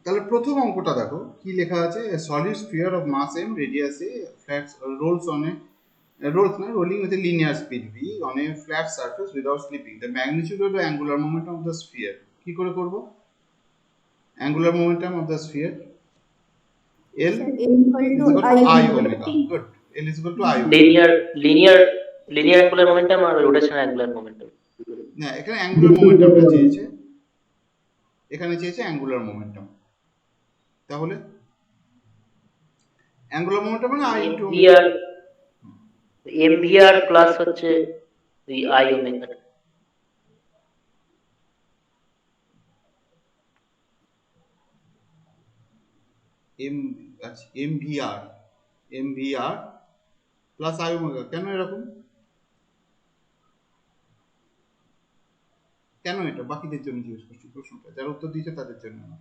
তাহলে প্রথম অঙ্কটা দেখো কি লেখা আছে, solid sphere of mass m radius a flat rolls on a rolls na rolling with a linear speed v on a flat surface without slipping. The magnitude of the angular momentum of the sphere কি করে করব? Angular momentum of the sphere L Sir, L equal is to equal to I I omega omega. t. Good. L is equal to I omega. Linear angular momentum আর rotational angular momentum. না, এখানে angular মোমেন্টামটা চেয়েছে, এখানে চেয়েছে angular momentum. তাহলে angular momentum মানে I into omega। mvr plus হচ্ছে I ওমেগা। আচ্ছা mvr প্লাস I omega। কেন এরকম? কেন এটা বাকিদের জন্য জিজ্ঞেস করছি প্রশ্নটা, যারা উত্তর দিয়েছে তাদের জন্য না।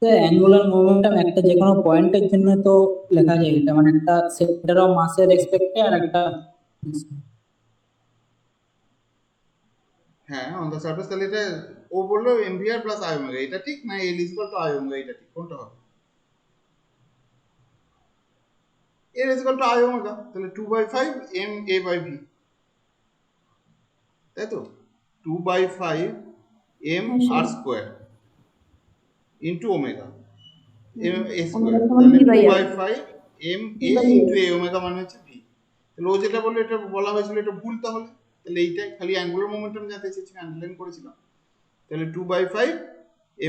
অ্যাঙ্গুলার মোমেন্টাম একটা যে কোনো পয়েন্টের জন্য তো লেখা যায়, এটা মানে একটা সেন্টার অফ মাসের রেসপেক্টে আর একটা হ্যাঁ অন দ্য সারফেস। তাহলে এটা ও বললো mvr প্লাস I omega, এটা ঠিক না L is equal to I omega, এটা ঠিক? কোনটা হবে? L is equal to I omega, তাহলে 2/5 m a by v, তাই তো? 2/5 m r square into omega a square, তাহলে 2/5 m a into a omega মানে হচ্ছে v। তাহলে ও যেটা বললো এটা বলা হয়েছিল এটা ভুল, তাহলে এইটাই খালি অ্যাঙ্গুলার মোমেন্টাম জানতে চেয়েছি, আন্ডারলাইন করেছিলাম। তাহলে 2/5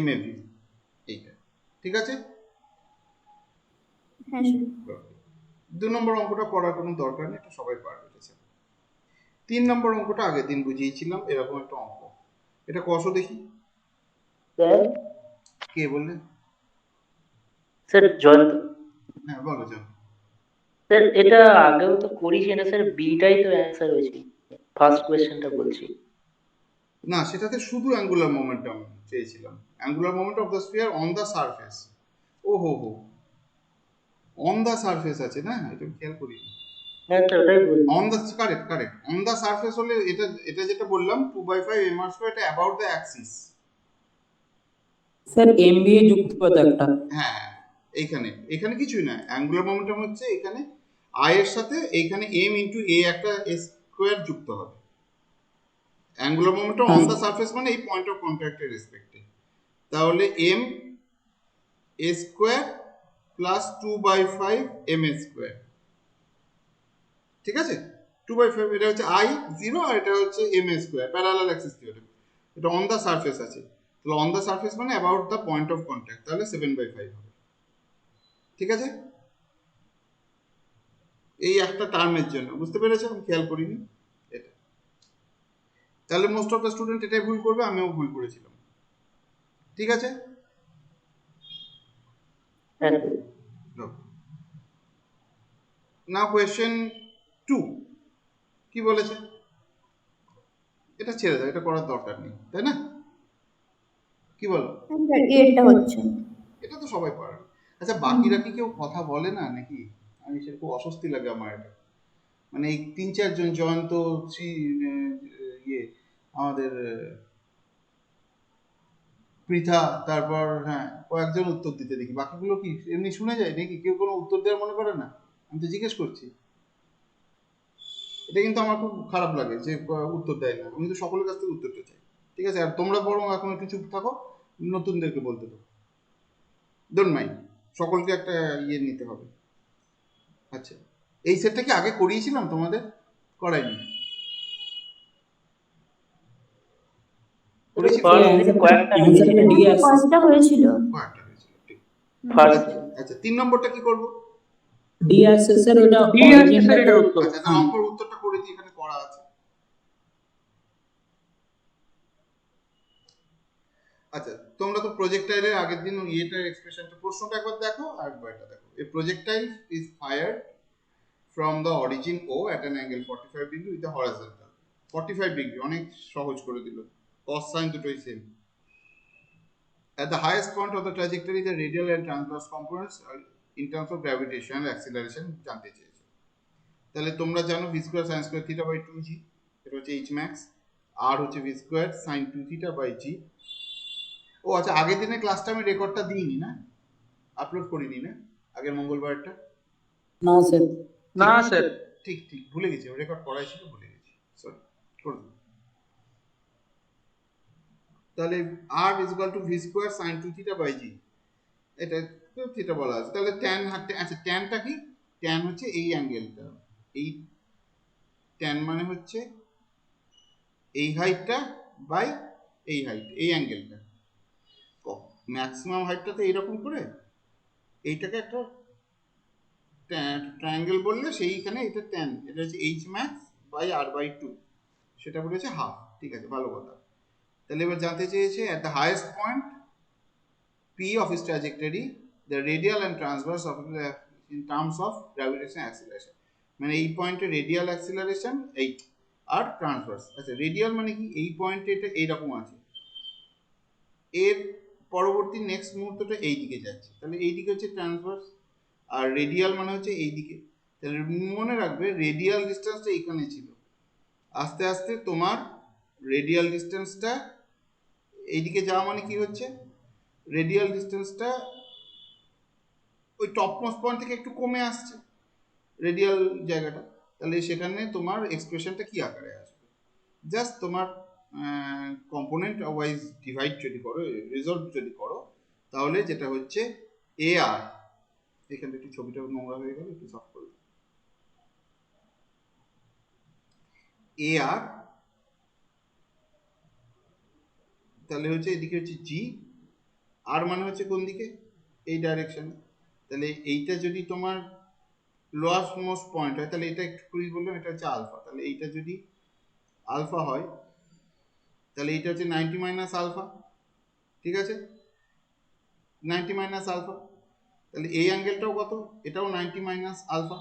m a v, এইটা ঠিক আছে। হ্যাঁ স্যার। 2 নম্বর অঙ্কটা পড়ার কোনো দরকার নেই, এটা সবাই পারবে। 3 নম্বর অঙ্কটা আগের দিন বুঝিয়েছিলাম, এরকম একটা অঙ্ক। এটা কষো দেখি। কে বললে? স্যার জয়ন্ত। হ্যাঁ বলো জয়ন্ত। স্যার এটা আগেও তো করেছি না স্যার, বিটাই তো অ্যান্সার হয়েছে, ফার্স্ট কোয়েশ্চেনটা বলছি। না, সেটাতে শুধু অ্যাঙ্গুলার মোমেন্টাম চেয়েছিলাম, angular momentum of the sphere on the surface. ও হো হো, অন দ্য সারফেস আছে না, এটা খেয়াল করিনি। হ্যাঁ স্যার ওটাই বলছি। On the correct correct, on the surface হলে এটা এটা যেটা বললাম 2/5 mr স্কয়ার, এটা about the Axis. Sir MBA যুক্ত তো একটা। হ্যাঁ এইখানে এখানে কিছুই না, অ্যাঙ্গুলার মোমেন্টাম হচ্ছে এখানে I এর সাথে এইখানে m ইন্টু a একটা স্কয়ার যুক্ত হবে। Angular momentum on the surface মানে এই পয়েন্ট অফ কন্ট্যাক্টের রেসপেক্টে। তাহলে m a square plus 2/5 m a square, ঠিক আছে? 2/5 এটা হচ্ছে I 0 আর এটা হচ্ছে m a square, parallel Axis theorem. এটা অন দ্য সারফেস আছে, তাহলে অন দ্য সারফেস মানে about the point of contact, তাহলে 7/5 হবে, ঠিক আছে? এই একটা টার্মের জন্য বুঝতে পেরেছো, আমি খেয়াল করিনি এটা। তাহলে মোস্ট অফ দ্য স্টুডেন্ট এটাই ভুল করবে, আমিও ভুল করেছিলাম, ঠিক আছে? নাও কোয়েশ্চেন 2 কি বলেছে, এটা ছেড়ে দাও, এটা করার দরকার নেই, তাই না? কি বলো? এটা হচ্ছে, এটা তো সবাই পারে। আচ্ছা বাকিরা কি কেউ কথা বলে না নাকি? আমি সেরকম অস্বস্তি লাগে আমার এটা, মানে এই 3-4 জন, জয়ন্ত, শ্রী, ইয়ে আমাদের পৃথা, তারপর হ্যাঁ কয়েকজন উত্তর দিতে দেখি, বাকিগুলো কি এমনি শুনে যায় নাকি? কেউ কোনো উত্তর দেওয়ার মনে করে না? আমি তো জিজ্ঞেস করছি, এটা কিন্তু আমার খুব খারাপ লাগে যে উত্তর দেয় না। আমি তো সকলের কাছ থেকে উত্তরটা চাই, ঠিক আছে? আর তোমরা বরং এখন একটু চুপ থাকো, নতুনদেরকে বলতে দাও, ডোন্ট মাইন্ড, সকলকে একটা ইয়ে নিতে হবে। আচ্ছা এই সেটটা কি আগে করিয়েছিলাম তোমাদের? করাইনি? কয়েকটা হয়েছিল। আচ্ছা 3 নম্বরটা কি করব? ডি আছে স্যার, ওটা এটার উত্তর। আচ্ছা তাহলে অঙ্কের উত্তরটা করে দিই, এখানে করা আছে। আচ্ছা তোমরা তো প্রজেক্টাইলের আগের দিন ইয়েটার এক্সপ্রেশনটা, প্রশ্নটা একবার দেখো আর একবার এটা দেখো। A projectile is fired from the origin O at an angle 45 degree with the horizontal 45 degree, অনেক সহজ করে দিল, cos sin দুটোই same. At the highest point of the trajectory the radial and transverse components are in terms of gravitation and acceleration জানতে চেয়েছে। তাহলে তোমরা জানো v square sin square theta by 2g, এটা হচ্ছে এইচ ম্যাক্স, আর হচ্ছে V square sine 2 theta by G. ও আচ্ছা, আগের দিনের ক্লাসটা আমি রেকর্ডটা দিইনি না, আপলোড করিনি না, আগের মঙ্গলবারটা। না স্যার। না স্যার। ঠিক ঠিক ভুলে গেছি, রেকর্ড করাই ছিল, ভুলে গেছি, সরি, করে দিন। তাহলে R is equal to V square sine 2 theta by G, এটা তো থিটা বলা আছে। তাহলে ট্যান, আচ্ছা ট্যানটা কি? ট্যান হচ্ছে এই অ্যাঙ্গেলটা, এই ট্যান মানে হচ্ছে এই হাইটটা বাই এই হাইট, এই অ্যাঙ্গেলটা। ম্যাক্সিমাম হাইটটা তো এইরকম করে, এইটাকে একটা ট্রায়াঙ্গেল বললে সেইখানে এটা ট্যান, এটা হচ্ছে H max by R by 2, সেটা বলেছে হাফ। ঠিক আছে, ভালো কথা। তাহলে এবার জানতে চেয়েছে at the highest point P of its trajectory, the radial and transverse of in terms of gravitational acceleration, মানে এই পয়েন্টে রেডিয়াল অ্যাক্সিলারেশন এই আর ট্রান্সভার্স। আচ্ছা রেডিয়াল মানে কি? এই পয়েন্টে এটা এইরকম আছে, এর পরবর্তী নেক্সট মুহূর্তটা এই দিকে যাচ্ছে, তাহলে এই দিকে হচ্ছে ট্রান্সভার্স। আর রেডিয়াল মানে হচ্ছে এই দিকে, তাহলে মনে রাখবে রেডিয়াল ডিস্টেন্সটা এখানে ছিল, আস্তে আস্তে তোমার রেডিয়াল ডিস্টেন্সটা এইদিকে যাওয়া মানে কি হচ্ছে, রেডিয়াল ডিস্টেন্সটা ওই টপমোস্ট পয়েন্ট থেকে একটু কমে আসছে রেডিয়াল জায়গাটা। তাহলে সেখানে তোমার এক্সপ্রেশনটা কি আকারে আসবে? জাস্ট তোমার কম্পোনেন্ট ওয়াইজ ডিভাইড যদি করো, রিজলভ যদি করো, তাহলে যেটা হচ্ছে এ আর, এখানে একটু ছবিটা নোংরা হয়ে গেল, একটু সফট করে এ আর, তাহলে হচ্ছে এদিকে হচ্ছে জি, আর মানে হচ্ছে কোন দিকে? এই ডাইরেকশনে। তাহলে এইটা যদি তোমার লোয়ার মোস্ট পয়েন্ট হয়, তাহলে এটা একটু করে বললাম, এটা হচ্ছে আলফা। তাহলে এইটা যদি আলফা হয়, তাহলে এইটা হচ্ছে 90 মাইনাস আলফা, ঠিক আছে, 90 মাইনাস আলফা। তাহলে এই অ্যাঙ্গেলটাও কত? এটাও 90 মাইনাস আলফা,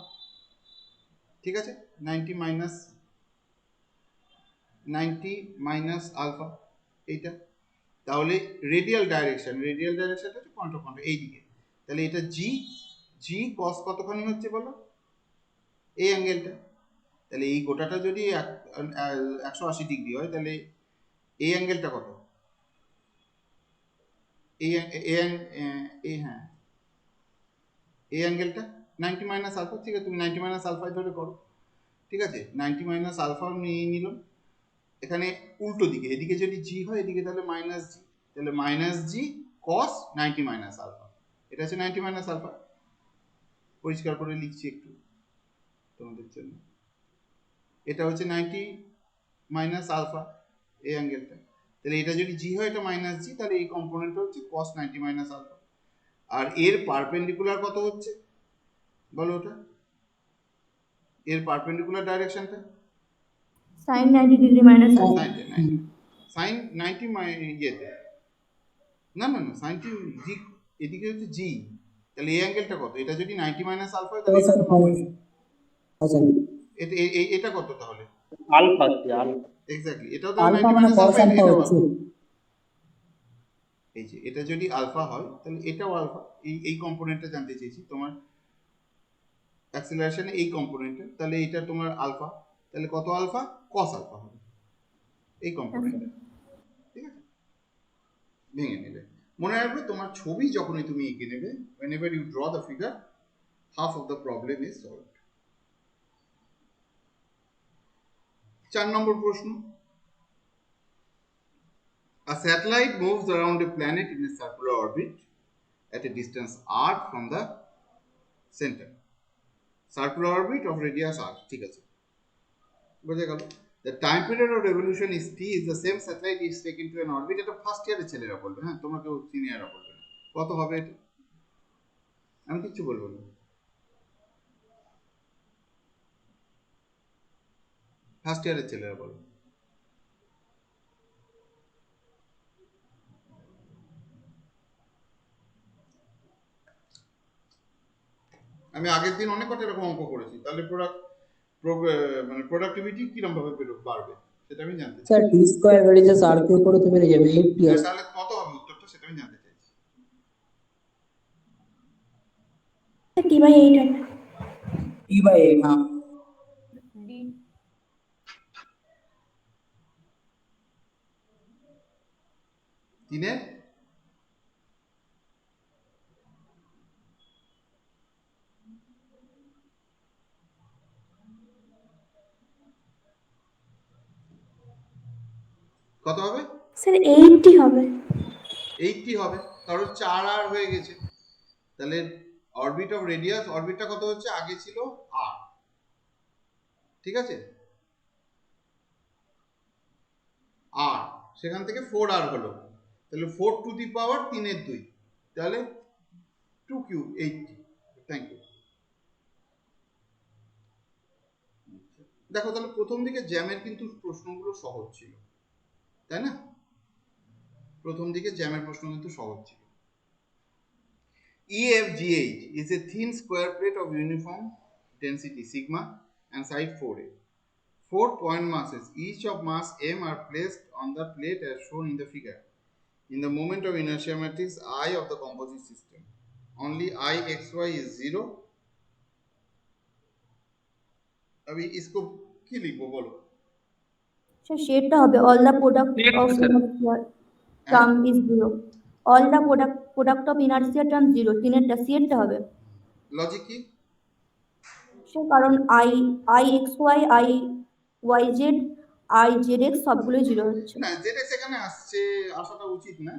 ঠিক আছে, 90 মাইনাস আলফা এইটা। তাহলে রেডিয়াল ডাইরেকশনটা হচ্ছে কন্ট্রা এই দিকে। তাহলে এটা জি, জি কস কতখানি হচ্ছে বলো? এই অ্যাঙ্গেলটা। তাহলে এই গোটাটা যদি 180 ডিগ্রি হয়, তাহলে এই অ্যাঙ্গেলটা কত? এই হ্যাঁ, এই অ্যাঙ্গেলটা 90 মাইনাস আলফা, ঠিক আছে, তুমি 90 মাইনাস আলফায় ধরে করো, ঠিক আছে, 90 মাইনাস আলফা নিয়ে নিল। এখানে উল্টো দিকে, এদিকে যদি জি হয়, এদিকে তাহলে মাইনাস জি, তাহলে মাইনাস জি কস 90 মাইনাস আলফা, এটা হচ্ছে 90 মাইনাস আলফা। পরিষ্কার করে লিখছি একটু তোমাদের জন্য, এটা হচ্ছে 90 মাইনাস আলফা এই অ্যাঙ্গেলটা। তাহলে এটা যদি জি হয়, এটা মাইনাস জি, তাহলে এই কম্পোনেন্টটা হচ্ছে কস 90 মাইনাস আলফা। আর এর পারপেন্ডিকুলার কত হচ্ছে বলো ওটা? এর পারপেন্ডিকুলার ডাইরেকশনটা sin 90 degree minus alpha. Sine 90 ইয়েতে, না না না, সাইন জি, এদিকে হচ্ছে জি, তাহলে এই অ্যাঙ্গেলটা কত? এটা যদি 90 মাইনাস আলফা হয়, তাহলে এটা তো 90। এটা কত তাহলে? আলফা কি আলফা? এক্স্যাক্টলি, এটাও তো আলফা 90 মানে মাইনাস cos আলফা, আলফা এটাও হচ্ছে। আলফা। এই যে এটা যদি আলফা হয়, তাহলে এটাও আলফা। এই কম্পোনেন্টটা জানতে চেয়েছি তোমার অ্যাক্সিলারেশনে, এই কম্পোনেন্টটা, তাহলে এটা তোমার আলফা, তাহলে কত আলফা? কস আলফা হবে এই কম্পোনেন্টটা, ঠিক আছে, ভেঙে নেবে। মনে রাখবে তোমার ছবি যখনই তুমি এঁকে নেবে, whenever you draw the figure, half of the problem is solved। 4 নম্বর প্রশ্ন, a satellite moves around a planet in a circular orbit at a distance r from the center, circular orbit of radius r, ঠিক আছে, বোঝা গেল। The time period of revolution is t is the same satellite is taken to an orbit, এটা first ইয়ারের ছেলেরা বলবে, হ্যাঁ, তোমরা কেউ সিনিয়ররা বলবে না। কত হবে এটা? আমি কিচ্ছু বলবো না, ফার্স্ট ইয়ারের ছেলেরা বলবে। আমি আগের দিন অনেক কটা এরকম অঙ্ক করেছি, তাহলে মানে প্রোডাক্টিভিটি কিরকম ভাবে বাড়বে সেটা আমি জানতে চাই। স্যার টি স্কয়ার বেড়ে যাচ্ছে আর কিউ করে তো বেড়ে যাবে 80 আসছে। তাহলে কত হবে উত্তরটা, সেটা আমি জানতে চাইছি। টি বাই 8 হবে। টি বাই 8, হ্যাঁ। ডি 3-এর কত হবে? স্যার 80 হবে। 80 হবে, কারণ 4 আর হয়ে গেছে। তাহলে অরবিট অফ রেডিয়াস, অরবিটটা কত হচ্ছে? আগে ছিল আর, ঠিক আছে, আর সেখান থেকে 4r হলো, তাহলে 4 টু দি পাওয়ার 3-এর 2, তাহলে 2 কিউব 80। Thank you. দেখো তাহলে প্রথম দিকে জ্যামের কিন্তু প্রশ্নগুলো সহজ ছিল, তাই না? প্রথম দিকে জ্যামের প্রশ্ন কিন্তু সহজ ছিল। EFGH is a thin square plate of uniform density sigma and side 4a. 4 point masses, each of mass m, are placed on the plate as shown in the figure. In the moment of inertia matrix I of the composite system, only IXY is 0. अभी इसको কি লিখবো বলো? Sir শেডটা হবে all the product of inertia term is 0, all the product of inertia term 0, তিনেরটা শেডটা হবে logic কি? স্যার, কারণ i xy i yz i zx সবগুলোই 0 হচ্ছে। না, ZX এখানে আসাটা উচিত না।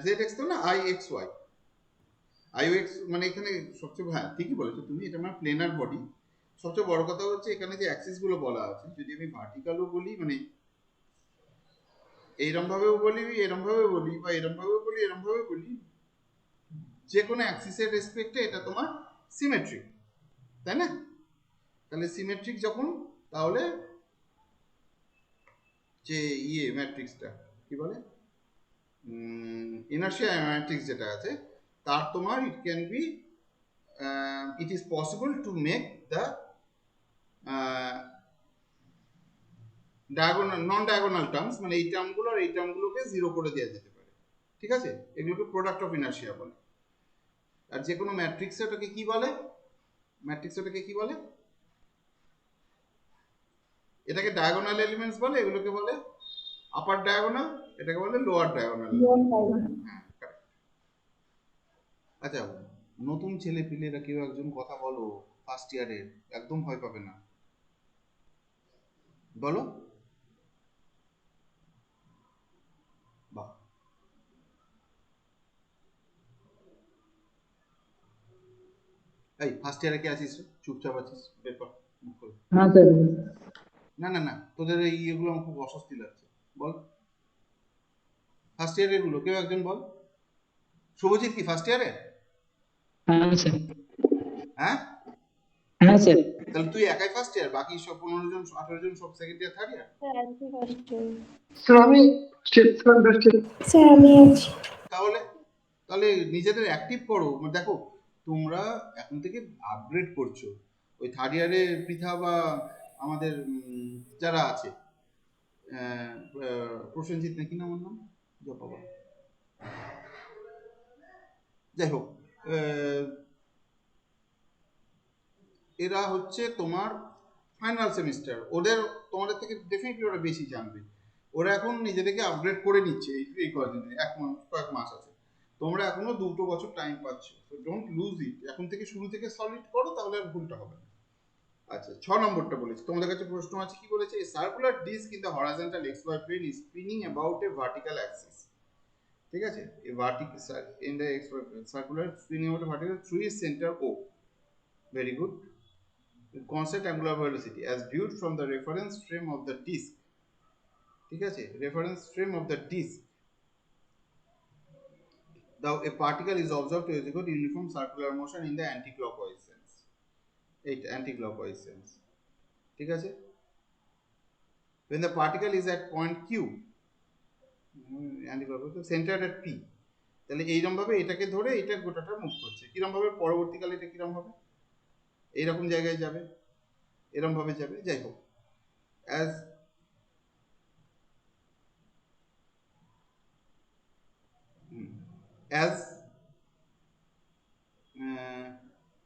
ZX তো না, IXY, IX মানে এখানে সবচেয়ে, হ্যাঁ ঠিকই বলেছো তুমি, এটা মানে প্লেনার বডি। সবচেয়ে বড় কথা হচ্ছে এখানে যে অ্যাক্সিস গুলো বলা আছে, যদি আমি ভার্টিক্যালও বলি, মানে এইরকম ভাবেও বলি, এরকম ভাবেও বলি, বা এরকম ভাবেও বলি, এরকম ভাবেও বলি, যে কোনো অ্যাক্সিসের রেসপেক্টে এটা তোমার সিমেট্রিক, তাই না? তাহলে সিমেট্রিক যখন, তাহলে যে ম্যাট্রিক্সটা কি বলে, ইনার্শিয়া ম্যাট্রিক্স যেটা আছে, তার তোমার it is possible to make the non diagonal terms, মানে এই টার্মগুলো আর এই টার্মগুলোকে জিরো করে দেওয়া যেতে পারে, ঠিক আছে? এগুলোকে প্রোডাক্ট অফ ইনার্শিয়া বলে। আর যে কোনো ম্যাট্রিক্স ওটাকে কি বলে? এটাকে ডায়াগোনাল এলিমেন্টস বলে, এগুলোকে বলে আপার ডায়াগোনাল, এটাকে বলে লোয়ার ডায়াগোনাল। হ্যাঁ, correct। আচ্ছা, নতুন ছেলে পিলেরা কেউ একজন কথা বলো, ফার্স্ট ইয়ারের, একদম ভয় পাবে না, বলো। বাহ, এই ফার্স্ট ইয়ারে কে আছিস রে? চুপচাপ আছিস, বের কর মুখ খোল। হ্যাঁ স্যার। না না না, তোদের এই ইয়েগুলো আমার খুব অস্বস্তি লাগছে, বল। ফার্স্ট ইয়ারের গুলো কেউ একজন বল। শুভজিৎ কি ফার্স্ট ইয়ারে? হ্যাঁ স্যার। হ্যাঁ, হ্যাঁ স্যার। তাহলে তুই একাই ফার্স্ট ইয়ার, বাকি সব 15 জন 18 জন সব second year, third year? Sir আমি আছি। তাহলে তাহলে নিজেদের অ্যাক্টিভ করো। দেখো তোমরা এখন থেকে আপগ্রেড করছো, ওই থার্ড ইয়ারে পৃথা বা আমাদের যারা আছে, প্রসেনজিৎ নাকি না, আমার নাম বাবা, যাই হোক, এরা হচ্ছে তোমার ফাইনাল সেমিস্টার, ওদের তোমাদের থেকে ডেফিনেটলি ওরা বেশি জানবে। ওরা এখন নিজেদেরকে আপগ্রেড করে নিচ্ছে এই কয়েকদিন, কয়েক মাস আছে। তোমরা এখনো 2 বছর টাইম পাচ্ছ, ডোন্ট লুজ ইট। এখন থেকে শুরু থেকে সলিড করো, তাহলে আর ভুলটা হবে না। আচ্ছা, 6 নম্বরটা বলেছি, তোমাদের কাছে প্রশ্ন আছে, কি বলেছে? A circular disc in the horizontal xy plane is spinning about a vertical axis, ঠিক আছে? A vertical in the xy plane circular spinning about a vertical through is centre O, very good, constant angular velocity as viewed from the reference frame of the disk, ঠিক আছে? reference frame of the disk, a particle is observed to execute uniform circular motion in the anti-clockwise sense, anti-clockwise sense, ঠিক আছে? when the particle is at point Q, anti-clockwise, centered at P, তাহলে এইরকম ভাবে এটাকে ধরে এটা গোটাটা move করছে। কিরকম ভাবে পরবর্তীকালে এটা কিরকম হবে? এইরকম জায়গায় যাবে, এরকম ভাবে যাবে, যাই হোক। as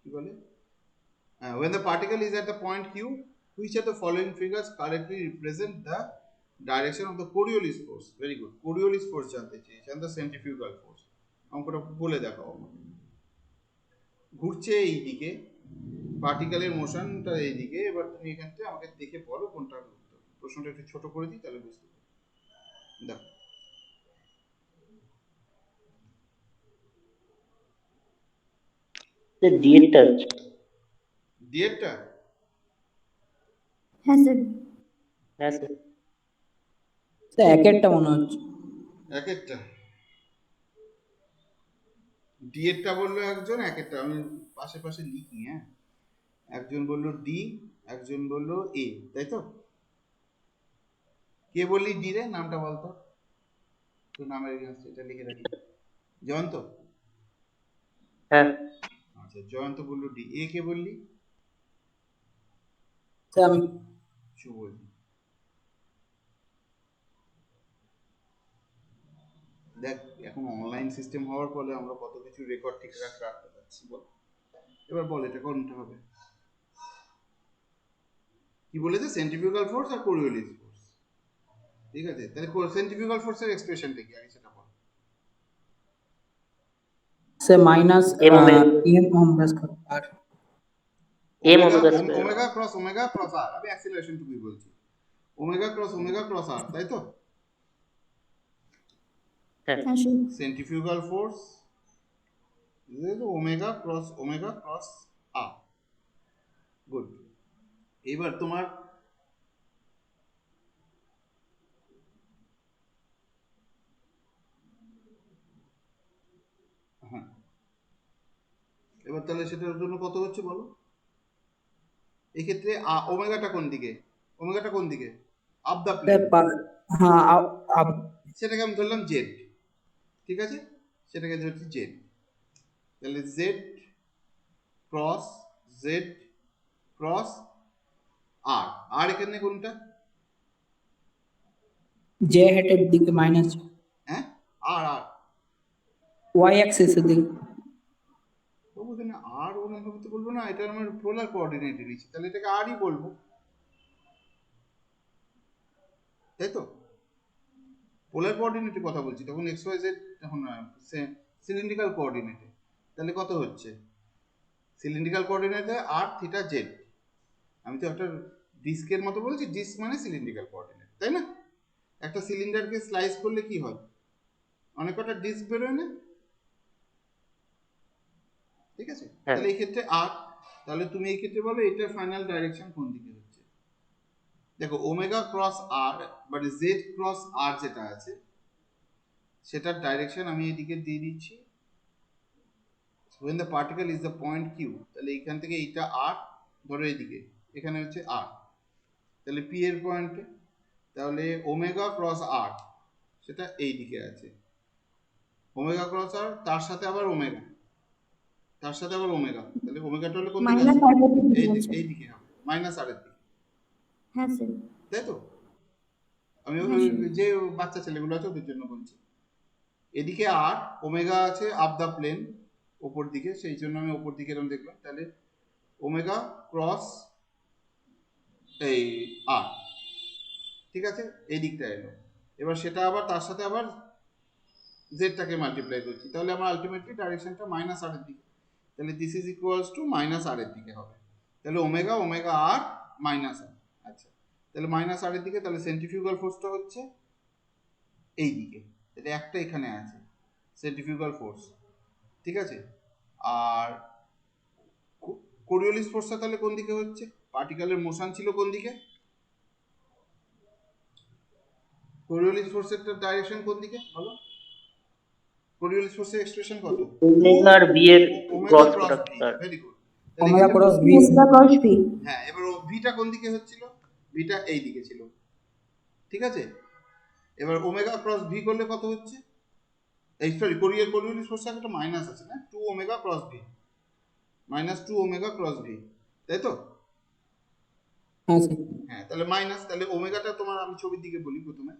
কি বলে, when the particle is at the point Q, which of the following figures correctly represent the direction of the Coriolis force, very good, Coriolis force জানতে চেয়েছেন, দ্য সেন্ট্রিফিউগাল ফোর্স। অঙ্কটা বলে দেখাও আমাকে। ঘুরছে এই দিকে, পার্টিকেলের মোশনটা এই দিকে, এবার তুমি এখান থেকে আমাকে দেখে বলো কোনটা উত্তর। প্রশ্নটা একটু ছোট করে দিই তাহলে বুঝতে পারবে। দেখো স্যার ডি এরটা হচ্ছে। ডিএরটা হ্যাঁ স্যার। হ্যাঁ স্যার। স্যার এক একটা মনে হচ্ছে। এক একটা, ডিএরটা বললো একজন, এক একটা, আমি পাশে পাশে লিখি, হ্যাঁ। একজন বললো ডি, একজন বললো এ, তাই তো? কে বললি ডি রে, নামটা বলতো, তোর নামের এগেন্স্ট এটা লিখে রাখি। জয়ন্ত? হ্যাঁ আচ্ছা, জয়ন্ত বললো ডি। এ কে বললি? স্যার আমি শুভজি। দেখ, এখন অনলাইন সিস্টেম হওয়ার ফলে আমরা কত কিছু রেকর্ড ঠিক রাখতে পারছি, বল। এবার বল এটা কোনটা হবে? কি বলেছে? সেন্ট্রিফিউগাল ফোর্স আর কোরিওলিস ফোর্স। ঠিক আছে, তাহলে সেন্ট্রিফিউগাল ফোর্সের এক্সপ্রেশনটা কি আগে সেটা বল। Sir minus M omega M omega square R M omega, omega square. Omega cross R, আমি অ্যাক্সিলারেশন টুকুই বলছি। ওমেগা ক্রস আর, তাই তো? হ্যাঁ হ্যাঁ sir. Centrifugal force omega cross R. Good. এবার তোমার হ্যাঁ, এবার তাহলে সেটার জন্য কত হচ্ছে বলো। এই ক্ষেত্রে ওমেগাটা কোন দিকে? ওমেগাটা কোন দিকে? Up the sir plane. হ্যাঁ সেটাকে আমি ধরলাম জেড, ঠিক আছে, সেটাকে ধরছি জেড। তাহলে ক্রস জেড ক্রস আর, আর এখানে কোনটা? জে হেডের দিকে মাইনাস হ্যাঁ, আর আর ওয়াই অ্যাক্সিসের দিকে। তবু এখানে আর ওরকম ভাবে তো বলবো না, এটা আমার পোলার কোঅর্ডিনেটে নিচ্ছি, তাহলে এটাকে আরই বলবো, তাই তো? পোলার কোঅর্ডিনেটে কথা বলছি, তখন এক্স ওয়াই জেড, তখন সিলিন্ড্রিক্যাল কোঅর্ডিনেটে। তাহলে কত হচ্ছে? সিলিন্ড্রিক্যাল কোঅর্ডিনেটে আর থিটা জেড। আমি তো একটা ডিস্কের মতো বলছি, ডিস্ক মানে সিলিন্ড্রিক্যাল কোঅর্ডিনেট, তাই না? একটা সিলিন্ডারকে স্লাইস করলে কি হয়? অনেক কটা ডিস্ক বেরোয় না? ঠিক আছে, হ্যাঁ তাহলে এই ক্ষেত্রে আর, তাহলে তুমি এই ক্ষেত্রে বলো এটার ফাইনাল ডাইরেকশন কোন দিকে হচ্ছে। দেখো ওমেগা ক্রস আর মানে জেড ক্রস আর যেটা আছে সেটার ডাইরেকশন আমি এদিকে দিয়ে দিচ্ছি। when the particle is the point q, তাহলে এইখান থেকে এইটা আর, ধরো এইদিকে, এখানে হচ্ছে আর, তাহলে পি এর পয়েন্টে, তাহলে ওমেগা ক্রস আর সেটা এই দিকে আছে। ওমেগা ক্রস আর তার সাথে আবার ওমেগা, তার সাথে আবার ওমেগা, তাহলে ওমেগাটা হলে কোন দিকে মাইনাস আছে? আর এর দিকে এই আছে। দিকে, এই দিকে হবে, মাইনাস আর এর দিকে, হ্যাঁ স্যার। তাই তো? আমি হ্যাঁ স্যার। যে বাচ্চা ছেলেগুলো আছে ওদের জন্য বলছি। এদিকে আর ওমেগা আছে আপ দা প্লেন ওপর দিকে, সেই জন্য আমি ওপর দিকে এরকম দেখলাম, তাহলে ওমেগা ক্রস এই আর, ঠিক আছে, এই দিকটা এলো। এবার সেটা আবার তার সাথে আবার জেডটাকে মাল্টিপ্লাই করছি, তাহলে আমার আলটিমেটলি ডাইরেকশনটা মাইনাস আর এর দিকে, তাহলে this is equals to minus R এর দিকে হবে। তাহলে ওমেগা আর মাইনাস আর, আচ্ছা, তাহলে মাইনাস আর এর দিকে, তাহলে সেন্ট্রিফিউগাল ফোর্সটা হচ্ছে এই দিকে, এটা একটা এখানে আছে সেন্ট্রিফিউগাল ফোর্স, ঠিক আছে। আর কোরিওলিস ফোর্সটা তাহলে কোন দিকে হচ্ছে? পার্টিকেলের মোশন ছিল কোন দিকে? কোরিওলিস ফোর্সের ডাইরেকশন কোন দিকে বলো? কোরিওলিস ফোর্সের এক্সপ্রেশন কত? ওমেগা আর বি এর omega cross cross product V, আর ভেরি গুড। তাহলে ওমেগা এখানে cross B. Omega cross V. হ্যাঁ, এবার ভিটা কোন দিকে হচ্ছিল? ভিটা এই দিকে ছিল, ঠিক আছে। এবার ওমেগা ক্রস ভি করলে কত হচ্ছে? এই সরি, কোরিওলিস ফোর্সের একটা মাইনাস আছে না, 2 omega cross V, minus 2 omega cross V, তাই তো? হ্যাঁ স্যার। হ্যাঁ, তাহলে মাইনাস, তাহলে ওমেগাটা তোমার, আমি ছবির দিকে বলি প্রথমে,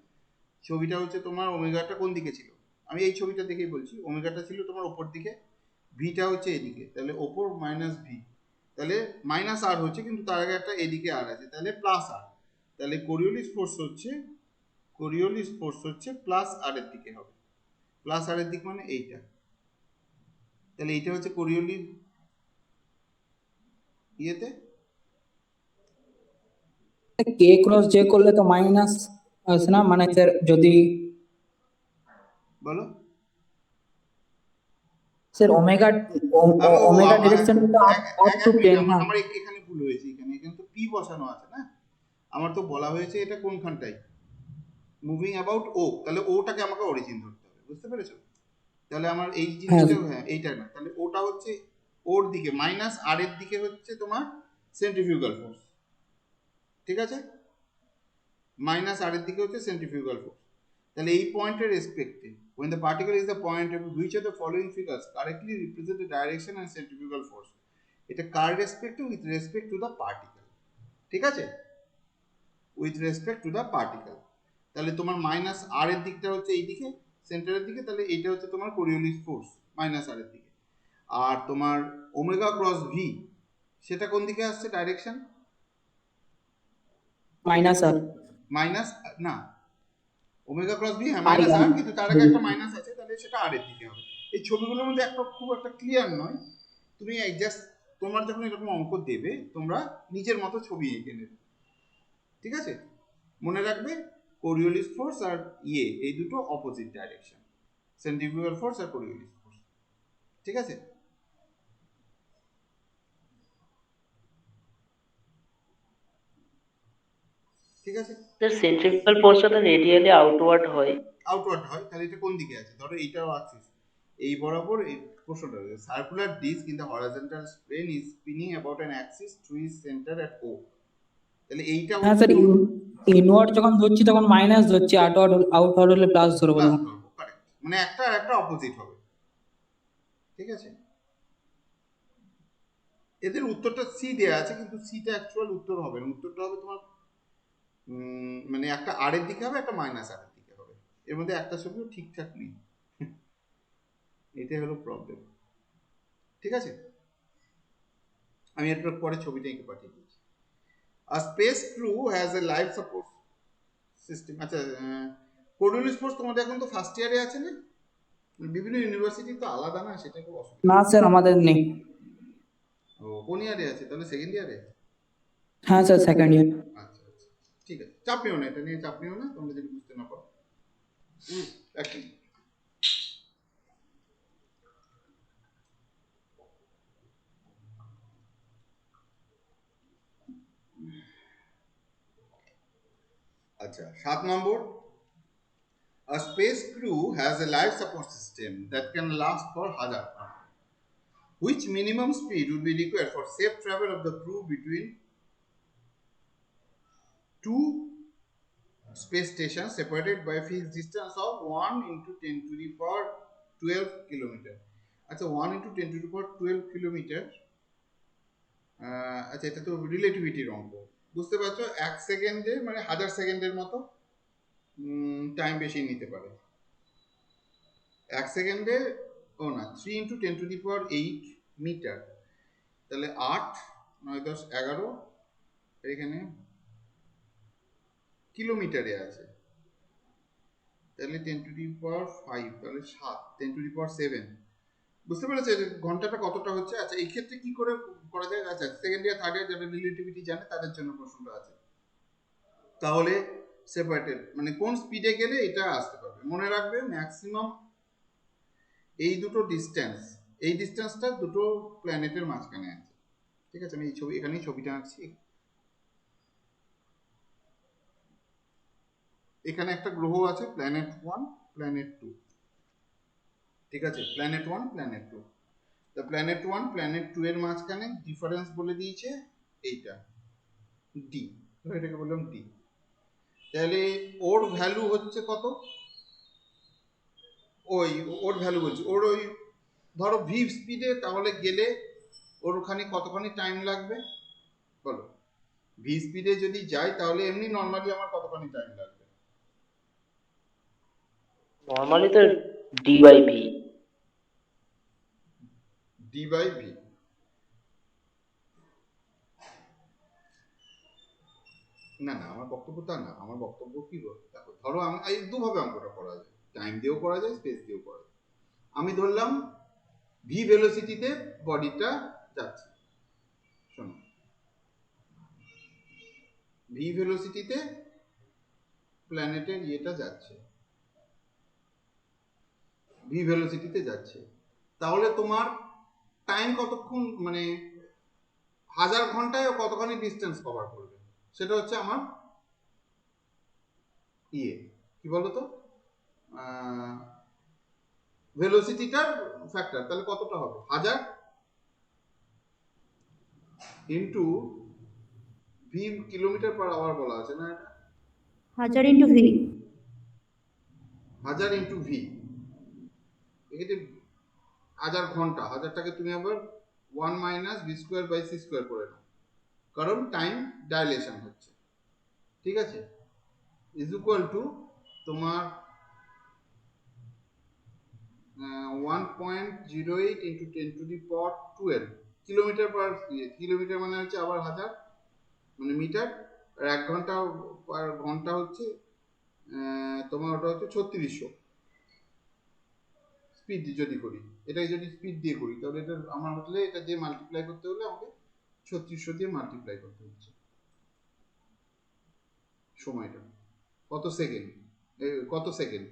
ছবিটা হচ্ছে তোমার ওমেগাটা কোন দিকে ছিল, আমি এই ছবিটা দেখেই বলছি, ওমেগাটা ছিল তোমার ওপর দিকে, ভিটা হচ্ছে এদিকে, তাহলে ওপর মাইনাস ভি, তাহলে মাইনাস আর হচ্ছে, কিন্তু তার আগে একটা এদিকে আর আছে, তাহলে প্লাস আর, তাহলে কোরিওলিস ফোর্স হচ্ছে কোরিওলিস ফোর্স হচ্ছে প্লাস আর এর দিকে হবে, প্লাস আর এর দিক মানে এইটা, তাহলে এইটা হচ্ছে কোরিওলিস ইয়েতে কে ক্রস জে করলে তো মাইনাস আসে না, মানে স্যার যদি বলো স্যার ওমেগা ওমেগা ডিরেকশন তো আপ টু 10 না। আমার এখানে ভুল হয়েছে, এখানে তো পি বসানো আছে না, আমার তো বলা হয়েছে এটা কোনখানটায় মুভিং অ্যাবাউট ও, তাহলে ওটাকে আমাকে অরিজিন ধরতে হবে, বুঝতে পেরেছো? তাহলে আমার এই জিনিসটা, হ্যাঁ এইটা না, তাহলে ওটা হচ্ছে ওর দিকে মাইনাস আর এর দিকে হচ্ছে তোমার সেন্ট্রিফিউগাল ফোর্স, ঠিক আছে, মাইনাস আর এর দিকে হচ্ছে সেন্ট্রিফিউগাল ফোর্স। তাহলে এই পয়েন্টের রেসপেক্টে when the particle is the point which of the following figures correctly represent the direction and centrifugal force, এটা কার রেসপেক্টে? With respect to the particle, ঠিক আছে, with respect to the particle. তাহলে তোমার মাইনাস আর এর দিকটা হচ্ছে এই দিকে সেন্টারের দিকে, তাহলে এইটা হচ্ছে তোমার কোরিওলিস ফোর্স মাইনাস আর এর দিকে। আর তোমার ওমেগা ক্রস ভি সেটা কোন দিকে আসছে ডাইরেকশন? মাইনাস আর মাইনাস না, ওমেগা ক্রস ভি হ্যাঁ মাইনাস আর, কিন্তু তার আগে একটা মাইনাস আছে, তাহলে সেটা আর এর দিকে হবে। এই ছবিগুলোর মধ্যে একটা খুব একটা ক্লিয়ার নয়, তুমি জাস্ট তোমার যখন এরকম অঙ্ক দেবে তোমরা নিজের মতো ছবি এঁকে নেবে, ঠিক আছে? মনে রাখবে কোরিওলিস ফোর্স আর এই দুটো অপোজিট ডাইরেকশন, সেন্ট্রিফিউগাল ফোর্স আর কোরিওলিস ফোর্স, ঠিক আছে? ঠিক আছে, স্যার সেন্ট্রিফিউগাল ফোর্সটা তো রেডিয়ালি আউটওয়ার্ড হয়। আউটওয়ার্ড হয়, তাহলে এটা কোন দিকে আছে? ধরো এইটাও অ্যাক্সিস এই বরাবর, এই প্রশ্নটা circular disc in the horizontal plane is spinning about an axis to is centre at O, তাহলে এইটা হ্যাঁ স্যার, ইনওয়ার্ড যখন ধরছি তখন মাইনাস ধরছি, আউটওয়ার্ড হলে প্লাস ধরবো প্লাস তখন। ধরবো, কারেক্ট, মানে একটা আর একটা অপোজিট হবে, ঠিক আছে? এদের উত্তরটা সি দেয়া আছে, কিন্তু সিটা অ্যাকচুয়াল উত্তর হবে না, উত্তরটা হবে তোমার মানে একটা আর এর দিকে হবে, একটা মাইনাস আর এর দিকে হবে, এর মধ্যে একটা ছবিও ঠিকঠাক নেই, এটাই হলো প্রবলেম, ঠিক আছে? আমি এরপর পরে ছবিটা এঁকে পাঠিয়ে দিচ্ছি। আর space crew has a life support system. আচ্ছা, কোরিওলিস ফোর্স তোমাদের এখন তো ফার্স্ট ইয়ারে আছে না, বিভিন্ন ইউনিভার্সিটি তো আলাদা না, সেটা খুব অসুবিধা। না স্যার আমাদের নেই। ও কোন ইয়ারে আছে তাহলে? সেকেন্ড ইয়ারে? হ্যাঁ স্যার সেকেন্ড ইয়ার। আচ্ছা আচ্ছা, ঠিক আছে, চাপ নিও না, এটা নিয়ে চাপ নিও না, তোমরা যদি বুঝতে না পারো। এক মিনিট। আচ্ছা 7 নম্বর, a space crew has a life support system that can last for 1000 hours. Which minimum speed would be required for safe travel of the crew between two space stations separated by fixed distance of 1 into 10 to the power 12 kilometer? আচ্ছা 1 into 10 to the power 12 kilometre, আচ্ছা এটা তো রিলেটিভিটির অঙ্ক, বুঝতে পারছো? 1 সেকেন্ডে মানে 1000 সেকেন্ডের মতো টাইম বেশি নিতে পারে। 1 সেকেন্ডে, ও না, 3 into 10 to the power 8 metre, তাহলে 8 9 10 11, এখানে কিলোমিটারে আছে, তাহলে 10 টু দি পাওয়ার 5, তাহলে 7 10 টু দি পাওয়ার 7, বুঝতে পেরেছো ঘন্টাটা কতটা হচ্ছে? আচ্ছা এই ক্ষেত্রে কি করে করা যায়? আচ্ছা সেকেন্ড ইয়ার থার্ড ইয়ার যারা রিলেটিভিটি জানে তাদের জন্য প্রশ্নটা আছে। তাহলে সেপারেটেড মানে কোন স্পিডে গেলে এটা আসতে পারবে, মনে রাখবে ম্যাক্সিমাম এই দুটো ডিস্টেন্স, এই ডিস্টেন্সটা দুটো প্ল্যানেটের মাঝখানে আছে, ঠিক আছে? আমি এই ছবি এখানেই ছবিটা আঁকছি, এখানে একটা গ্রহ আছে প্ল্যানেট 1 প্ল্যানেট 2, ঠিক আছে? প্ল্যানেট 1 প্ল্যানেট 2, তা প্ল্যানেট 1 প্ল্যানেট 2 এর মাঝখানে ডিফারেন্স বলে দিয়েছে এইটা ডি, এটাকে বললাম ডি, তাহলে ওর ভ্যালু হচ্ছে কত? ওই ওর ভ্যালু বলছি, ওর ওই ধরো ভি স্পিডে তাহলে গেলে ওর ওখানে কতখানি টাইম লাগবে বলো? ভি স্পিডে যদি যাই তাহলে এমনি নর্মালি আমার কতখানি টাইম লাগবে? নর্মালি তো D by V. D by V, না না, আমার বক্তব্য তা না। আমার বক্তব্য কি বল, দেখো ধরো আমি এই দুভাবে অঙ্কটা করা যায়, টাইম দিয়েও করা যায়, স্পেস দিয়েও করা যায়। আমি ধরলাম ভি ভেলোসিটিতে বডিটা যাচ্ছে, শোনো, ভি ভেলোসিটিতে প্ল্যানেটের ইয়েটা যাচ্ছে, ভি ভেলোসিটিতে যাচ্ছে, তাহলে তোমার টাইম কতক্ষণ, মানে 1000 ঘন্টায় কতখানি ডিস্টেন্স কভার করবে, সেটা হচ্ছে আমার ইয়ে, কি বলতো, ভেলোসিটিটার ফ্যাক্টর। তাহলে কতটা হবে, 1000 into V, kilometre per hour বলা আছে না, এটা 1000 into v, 1000 ইন্টু ভি, এক্ষেত্রে 1000 ঘন্টা, 1000টাকে তুমি আবার 1 minus V square by C square করে নাও, কারণ টাইম ডাইলেশন হচ্ছে, ঠিক আছে, ইজ ইকুয়াল টু তোমার 1.08 ইন্টু 10⁻12 কিলোমিটার পার, কিলোমিটার মানে হচ্ছে আবার 1000, মানে মিটার, আর 1 ঘন্টা পার ঘন্টা হচ্ছে তোমার ওটা হচ্ছে 3600 স্পিড যদি করি, এটাই যদি স্পিড দিয়ে করি, তাহলে এটা আমার হলে এটা দিয়ে মাল্টিপ্লাই করতে হলে আমাকে 3600 দিয়ে মাল্টিপ্লাই করতে হচ্ছে সময়টা। কত সেকেন্ড, কত সেকেন্ড,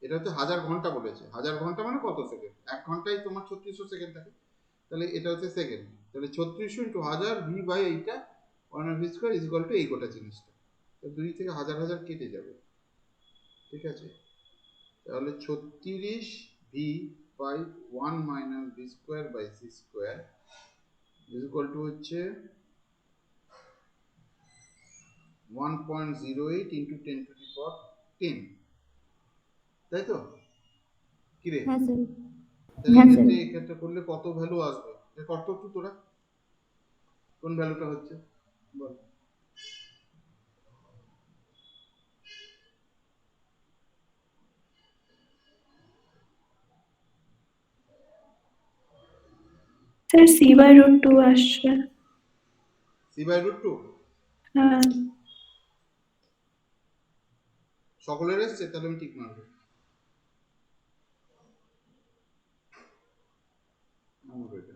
এটা হচ্ছে 1000 ঘন্টা বলেছে, 1000 ঘন্টা মানে কত সেকেন্ড, 1 ঘন্টায় তোমার 3600 সেকেন্ড থাকে, তাহলে এটা হচ্ছে সেকেন্ড, তাহলে 3600 ইন্টু 1000 ভি বাই এইটা 1 V square is equal two এই গোটা জিনিসটা, তো 2 থেকে 1000 কেটে যাবে, ঠিক আছে, তাহলে 36 V by 1 minus V square by C square is equal to হচ্ছে 1.08 ইন্টু 10⁻10, তাই তো, কিরে, হ্যাঁ স্যার, তাহলে হ্যাঁ স্যার। এক্ষেত্রে করলে কত ভ্যালু আসবে, কত একটু তোরা কোন ভ্যালুটা হচ্ছে বল। স্যার c/√2 আসছে। c/√2 হ্যাঁ। সকলের এসছে, তাহলে আমি ঠিক মারবো, আমার ওইটা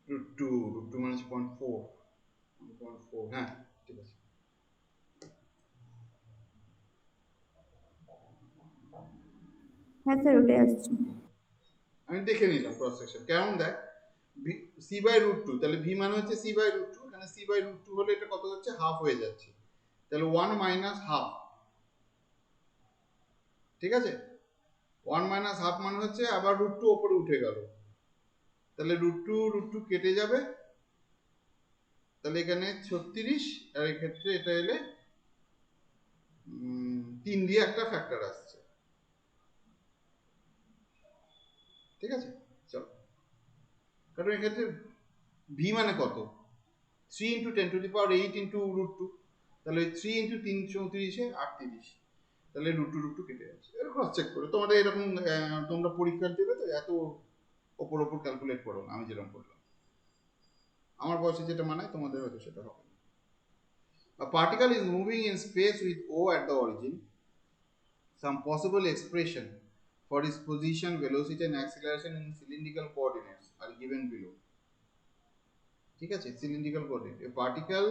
√2 মানে 0.4, হ্যাঁ ঠিক আছে। হ্যাঁ স্যার, ওটাই আসছে। আমি দেখে নিলাম ক্রস সেকশন কেমন, দেখ c/√2, তাহলে ভি মানে হচ্ছে c/√2, এখানে c/√2 হলে এটা কত হচ্ছে, হাফ হয়ে যাচ্ছে, তাহলে 1 মাইনাস হাফ, ঠিক আছে, 1 মাইনাস হাফ মানে হচ্ছে আবার √2 উপরে উঠে গেল, তাহলে √2 কেটে যাবে, তাহলে এখানে 36, আর এক্ষেত্রে এটা এলে 3 দিয়ে একটা ফ্যাক্টর আসছে, ঠিক আছে, চলো, কারণ এক্ষেত্রে ভি মানে কত, 3 ইন্টু 10⁸8 ইন্টু √2, তাহলে 3 ইন্টু 334 38, তাহলে √2 কেটে যাচ্ছে, এটা ক্রস চেক করে তোমাদের এরকম, তোমরা পরীক্ষা দেবে তো এত ওপর ক্যালকুলেট করো না, আমি যেরকম করলাম, আমার বয়সে যেটা মানায় তোমাদের হয়তো সেটা হবে না। A particle is moving in space with O at the origin. Some possible expression for its position, velocity and acceleration in cylindrical coordinates are given below. ঠিক আছে, cylindrical coordinate. A particle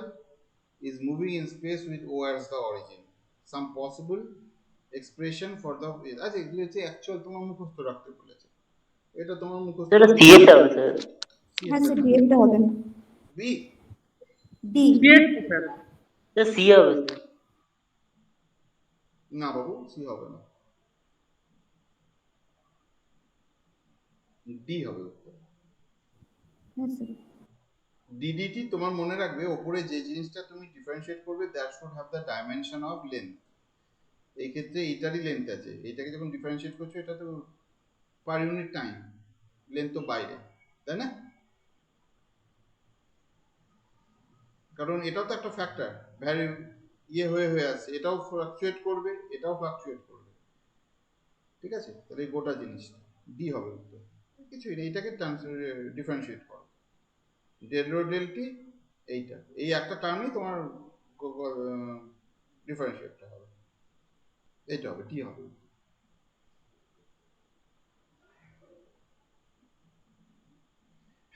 is moving in space with O as the origin. Some possible expression for the, আচ্ছা এগুলো হচ্ছে actual তোমার মুখস্থ রাখতে বলেছে, এটা তোমার মুখস্থ স্যার সি এর হবে স্যার। হ্যাঁ স্যার, ডি এরটা হবে না, বি, ডি। স্যার সি হবে স্যার। না বাবু সি হবে না, ডি হবে উত্তর। হ্যাঁ স্যার। ডিডিটি তোমার মনে রাখবে, ওপরে যে জিনিসটা তুমি ডিফারেন্সিয়েট করবে that should have the dimension of length, এই ক্ষেত্রে এইটারই লেন্থ আছে, এইটাকে যখন ডিফারেন্সিয়েট করছো এটা তো পার ইউনিট টাইম, লেন্থ তো বাইরে, তাই না, কারণ এটাও তো একটা ফ্যাক্টর, ভ্যারি ইয়ে হয়ে আসছে, এটাও ফ্লাকচুয়েট করবে, এটাও ফ্লাকচুয়েট করবে, ঠিক আছে, তাহলে এই গোটা জিনিসটা ডি হবে উত্তর, কিছুই নেই, এটাকে ডিফারেন্সিয়েট করো, ডেল রো ডেল টি এইটা এই একটা টার্মই তোমার ডিফারেন্সিয়েটটা হবে, এইটা হবে টি হবে।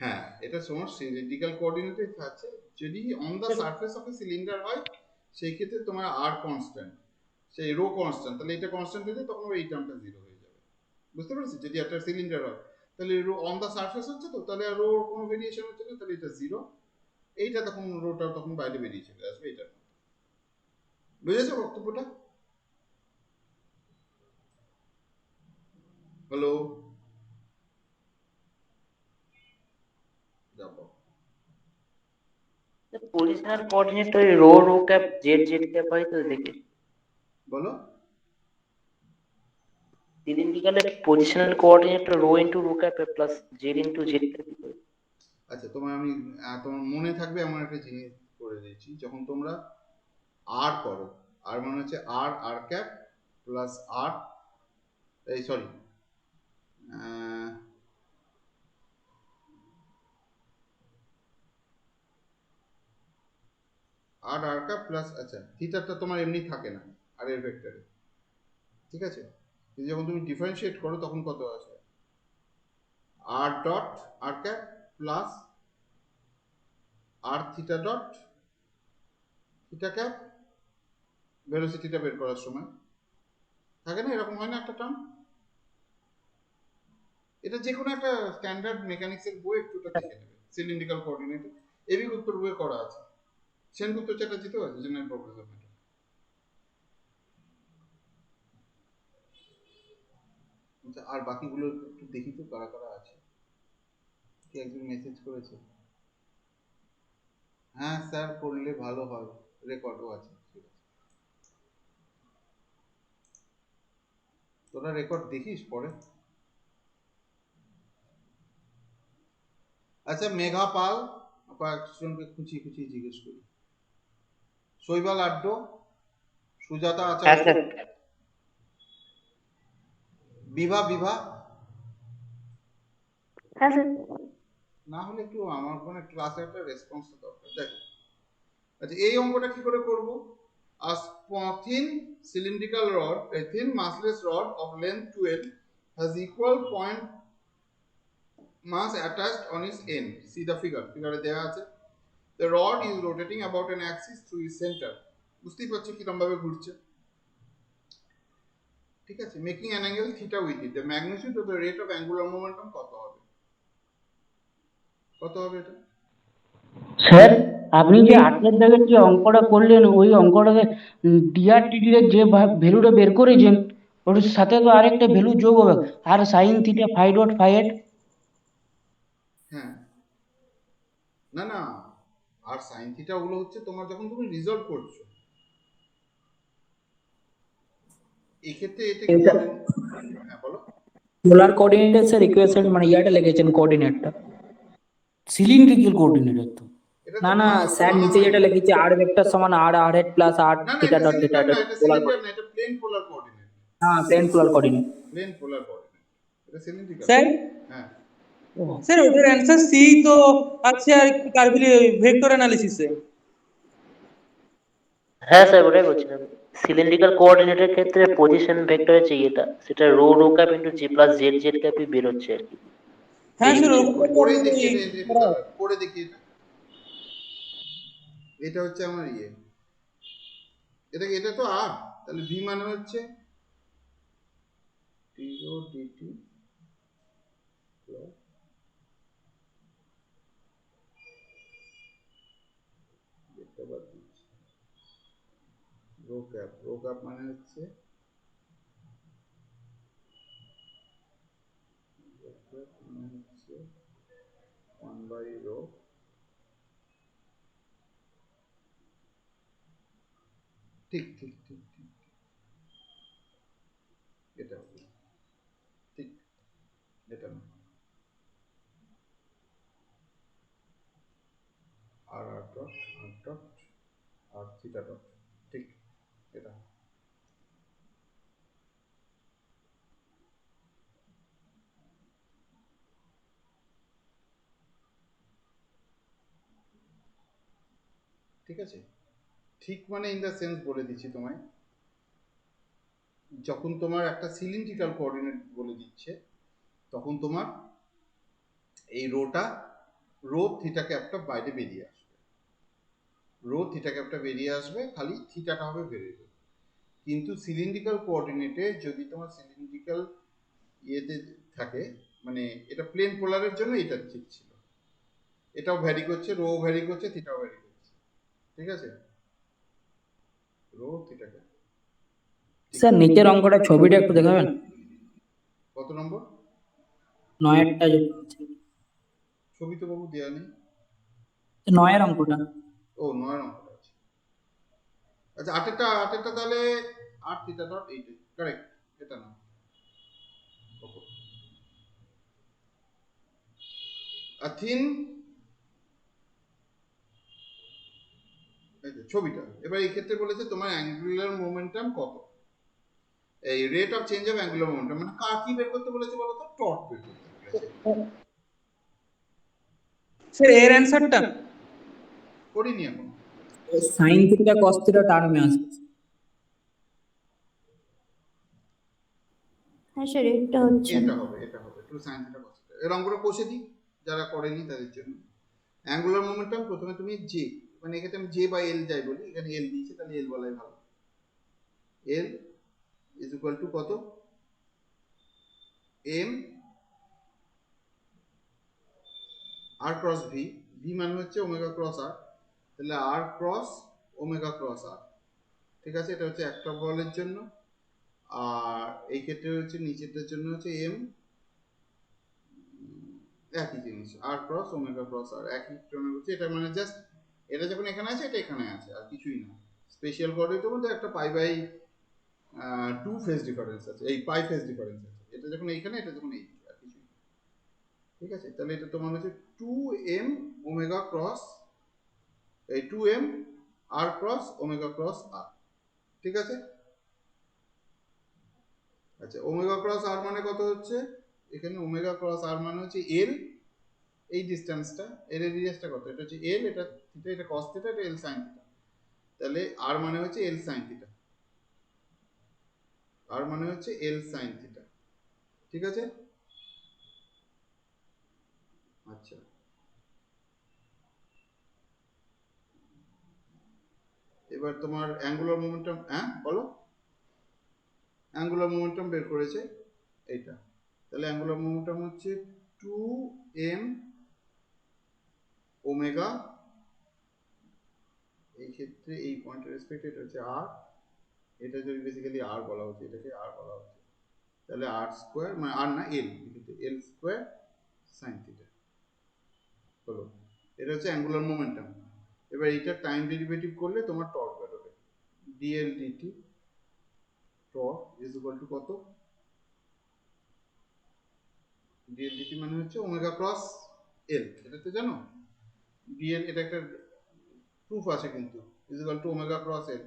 হ্যাঁ, এটা তোমার সিলিন্ড্রিক্যাল কোঅর্ডিনেটে আছে। যদি on the surface of A cylinder হয় সেই ক্ষেত্রে তোমার আর কনস্ট্যান্ট, সেই রো কনস্ট্যান্ট, তাহলে এটা কনস্ট্যান্ট হয়ে যায়, তখন এই টার্মটা জিরো হয়ে যাবে। বুঝতে পেরেছি? যদি একটা সিলিন্ডার হয় তাহলে রো অন দ্য সারফেস হচ্ছে, তো তাহলে রো কোনো ভেরিয়েশন হচ্ছে না, তাহলে এটা জিরো। এইটা তখন রোটা তখন বাইরে বেরিয়ে চলে আসবে এটা। বুঝেছো বক্তব্যটা? হ্যালো, যাবো পজিশনাল কোঅর্ডিনেট ওই rho rho cap Z Z cap হয় তো দেখে। বলো। সিলিন্ড্রিক্যালের positional coordinate rho into rho cap plus Z into Z cap. আচ্ছা, তোমার আমি তোমার মনে থাকবে এমন একটা জিনিস করে দিয়েছি, যখন তোমরা আর করো, আর মানে হচ্ছে আর আর ক্যাপ প্লাস আর, এই সরি, আর আর ক্যাপ প্লাস, আচ্ছা থিটাটা তোমার এমনি থাকে না আর এর ভেক্টরে, ঠিক আছে? কিন্তু যখন তুমি ডিফারেন্সিয়েট করো তখন কত আসে? আর ডট আর ক্যাপ প্লাস আর থিটা ডট থিটা ক্যাপ, ভেলোসিটিটা বের করার সময় থাকে না, এরকম হয় না একটা টার্ম? এটা যে কোনো একটা স্ট্যান্ডার্ড মেকানিক্সের বই একটুটা দেখে নেবে, সিলিন্ড্রিক্যাল কোঅর্ডিনেটে এবি গুপ্তর বইয়ে করা আছে, সেনগুপ্ত চ্যাটার্জিতেও আছে, জেনারেল প্রফেসর ম্যাটার। আচ্ছা, আর বাকিগুলো একটু দেখি তো কারা কারা আছে। কে একজন মেসেজ করেছে, হ্যাঁ স্যার করলে ভালো হয়, রেকর্ডও আছে, ঠিক আছে। তোরা রেকর্ড দেখিস পরে? আচ্ছা, মেঘা পাল, কয়েকজনকে খুঁচিয়ে খুঁচিয়ে জিজ্ঞেস করি। শৈবাল আড্ড, সুজাতা হ্যাঁ আচার্য, স্যার। বিভা বিভা, হ্যাঁ স্যার। না হলে একটু আমার মানে ক্লাসে একটা রেসপন্স দরকার। যাই হোক। আচ্ছা, এই অঙ্কটা কি করে করব? A thin cylindrical rod, a thin massless rod of length 12 has equal point mass attached on its end. See the figure. Figure দেওয়া আছে। The rod is rotating about an axis through its center. বুঝতেই পারছো কিরকম ভাবে ঘুরছে, ঠিক আছে? Making an angle theta with it. The magnitude of the rate of angular momentum কত হবে? কত হবে এটা? স্যার, আপনি যে 8 দাগের যে অঙ্কটা করলেন ওই অঙ্কটাতে ডিআরটিডি এর যে ভ্যালুটা বের করেছেন ওর সাথে তো আরেকটা ভ্যালু যোগ হবে, R sine theta phi dot phi at. হ্যাঁ, না না, আর সাইন থিটা ওগুলো হচ্ছে তোমার যখন তুমি রিজলভ করছো, এক্ষেত্রে এটা কি এটা হবে? হ্যাঁ বলো। পোলার কোঅর্ডিনেটে স্যার ইকুয়েশন মানে ইয়াটা লিখেছেন কোঅর্ডিনেটটা। সিলিন্ড্রিক্যাল কোঅর্ডিনেটর তো। এটা না তো না স্যার, নিচে যেটা লিখেছে আর ভেক্টর সমান আর আর হেড প্লাস আর না না, থিটা এটা ডট থিটা, সিলিন্ডার না, এটা এটা পোলার সিলিন্ডার না, কোঅর্ডিনেট। এটা প্লেন পোলার কোঅর্ডিনেট। হ্যাঁ, plane polar coordinate. Plane polar coordinate, এটা সিলিন্ড্রিক্যাল। স্যার হ্যাঁ, স্যার ওটার অ্যান্সার সি তো আছে আর কি কার্ভিলি ভেক্টর অ্যানালিসিসে। হ্যাঁ স্যার, ওটাই বলছিলাম। সিলিন্ড্রিক্যাল কোঅর্ডিনেটের ক্ষেত্রে পজিশন ভেক্টরের যে এটা, সেটা rho rho cap into G plus Z Z ক্যাপই বেরোচ্ছে আর কি। হ্যাঁ স্যার, ডেরিভেশন ওরকম করে। তো করেই আমি দেখি এটা, এটা করা দাঁড়া, করে দেখি এটা। এটা হচ্ছে আমার ইয়ে, এটা তো আর, তাহলে ভি মানে হচ্ছে টিও ডিটি দেখতে পাচ্ছি, রো ক্যাপ মানে হচ্ছে রো ক্যাপ মানে হচ্ছে 1/রো, ঠিক ঠিক ঠিক ঠিক, এটা ঠিক, এটা না, আর আর ডট আর ডট আর থিটা ডট, ঠিক, এটা। ঠিক আছে, ঠিক মানে ইন দ্য সেন্স বলে দিচ্ছি তোমায়, যখন তোমার একটা সিলিন্ড্রিক্যাল কোঅর্ডিনেট বলে দিচ্ছে তখন তোমার এই রো থিটা ক্যাপটা বাইরে বেরিয়ে আসবে, রো থিটা ক্যাপটা বেরিয়ে আসবে, খালি থিটাটা হবে ভেরিয়েবল। কিন্তু সিলিন্ড্রিক্যাল কোঅর্ডিনেটে যদি তোমার সিলিন্ড্রিক্যাল ইয়েতে থাকে, মানে এটা প্লেন পোলারের জন্য এটা ঠিক ছিল, এটাও ভ্যারি করছে, রো ভ্যারি করছে, থিটাও ভ্যারি করছে, ঠিক আছে, রো থিটা ক্যাপ। স্যার নিচের অঙ্কটা ছবিটা একটু দেখাবেন, কত নম্বর 9-এরটা যে ছবি তো বাবু দেওয়া নেই? 9-এর অঙ্কটা। ও 9 নম্বর আছে, আচ্ছা 8 তাহলে 8 থিটা ডট 8 কারেক্ট, এটা না থিন ছবিটা। এবার এই ক্ষেত্রে বলেছে তোমার অ্যাঙ্গুলার মোমেন্টাম কত, এই rate of change of angular momentum, মানে কি বের করতে বলেছে বলো তো, টর্ক বের করতে বলেছে। স্যার এর অ্যান্সারটা করিনি এখন, সাইন থিটা কস থিটা টার্মে আছে। হ্যাঁ স্যার এটা হচ্ছে এটা হবে two sine theta cos theta. এর অঙ্কটা কষে দিই যারা করেনি তাদের জন্য। অ্যাঙ্গুলার মোমেন্টাম প্রথমে তুমি জে, মানে এক্ষেত্রে আমি জে বা এল যাই বলি, এখানে এল দিয়েছে তাহলে এল বলাই ভালো। এল ইজ ইকুয়াল টু কত, M R cross V, V মানে হচ্ছে ওমেগা ক্রস আর, তাহলে আর ক্রস ওমেগা ক্রস আর, ঠিক আছে, এটা হচ্ছে একটা বলের জন্য। আর এই ক্ষেত্রে হচ্ছে নিচেরটার জন্য হচ্ছে এম, একই জিনিস, আর ক্রস ওমেগা ক্রস আর একই জন্য হচ্ছে, এটা মানে জাস্ট এটা যখন এখানে আছে এটা এখানে আছে, আর কিছুই না। স্পেশাল কোঅর্ডিনেটের মধ্যে একটা পাই বাই 2 ফেজ ডিফারেন্স আছে, এই পাই ফেজ ডিফারেন্স আছে, এটা যখন এইখানে এটা যখন এই, আর কিছুই না, ঠিক আছে। তাহলে এটা তোমার হচ্ছে 2m ওমেগা ক্রস, এই 2m আর ক্রস ওমেগা ক্রস আর, ঠিক আছে। আচ্ছা ওমেগা ক্রস আর মানে কত হচ্ছে, এখানে ওমেগা ক্রস আর মানে হচ্ছে এল, এই ডিসটেন্সটা এর রেডিয়াসটা কত, এটা হচ্ছে এল, এটা থিটা, এটা কস থিটা, এটা এল সাইন থিটা, তাহলে আর মানে হচ্ছে এল সাইন থিটা, আর মানে হচ্ছে এল সাইন থিটা, ঠিক আছে। আচ্ছা এবার তোমার অ্যাঙ্গুলার মোমেন্টাম, হ্যাঁ বলো, অ্যাঙ্গুলার মোমেন্টাম বের করেছে এইটা, তাহলে অ্যাঙ্গুলার মোমেন্টাম হচ্ছে 2m ওমেগা, এই ক্ষেত্রে এই পয়েন্টের রেসপেক্টে এটা হচ্ছে আর, এটা যদি বেসিক্যালি আর বলা হচ্ছে, এটাকে আর বলা হচ্ছে, তাহলে আর স্কোয়ার মানে আর না এল, এল স্কোয়ার সাইন থিটা হলো, এটা হচ্ছে অ্যাঙ্গুলার মোমেন্টাম। এবার এইটা টাইম ডেরিভেটিভ করলে তোমার টর্ক বেরোবে, DL DT torque is equal to কত, ডিএল ডিটি মানে হচ্ছে ওমেগা ক্রস এল, এটা তো জানো, ডিএল এটা একটা প্রুফ আছে কিন্তু, is equal to omega cross L,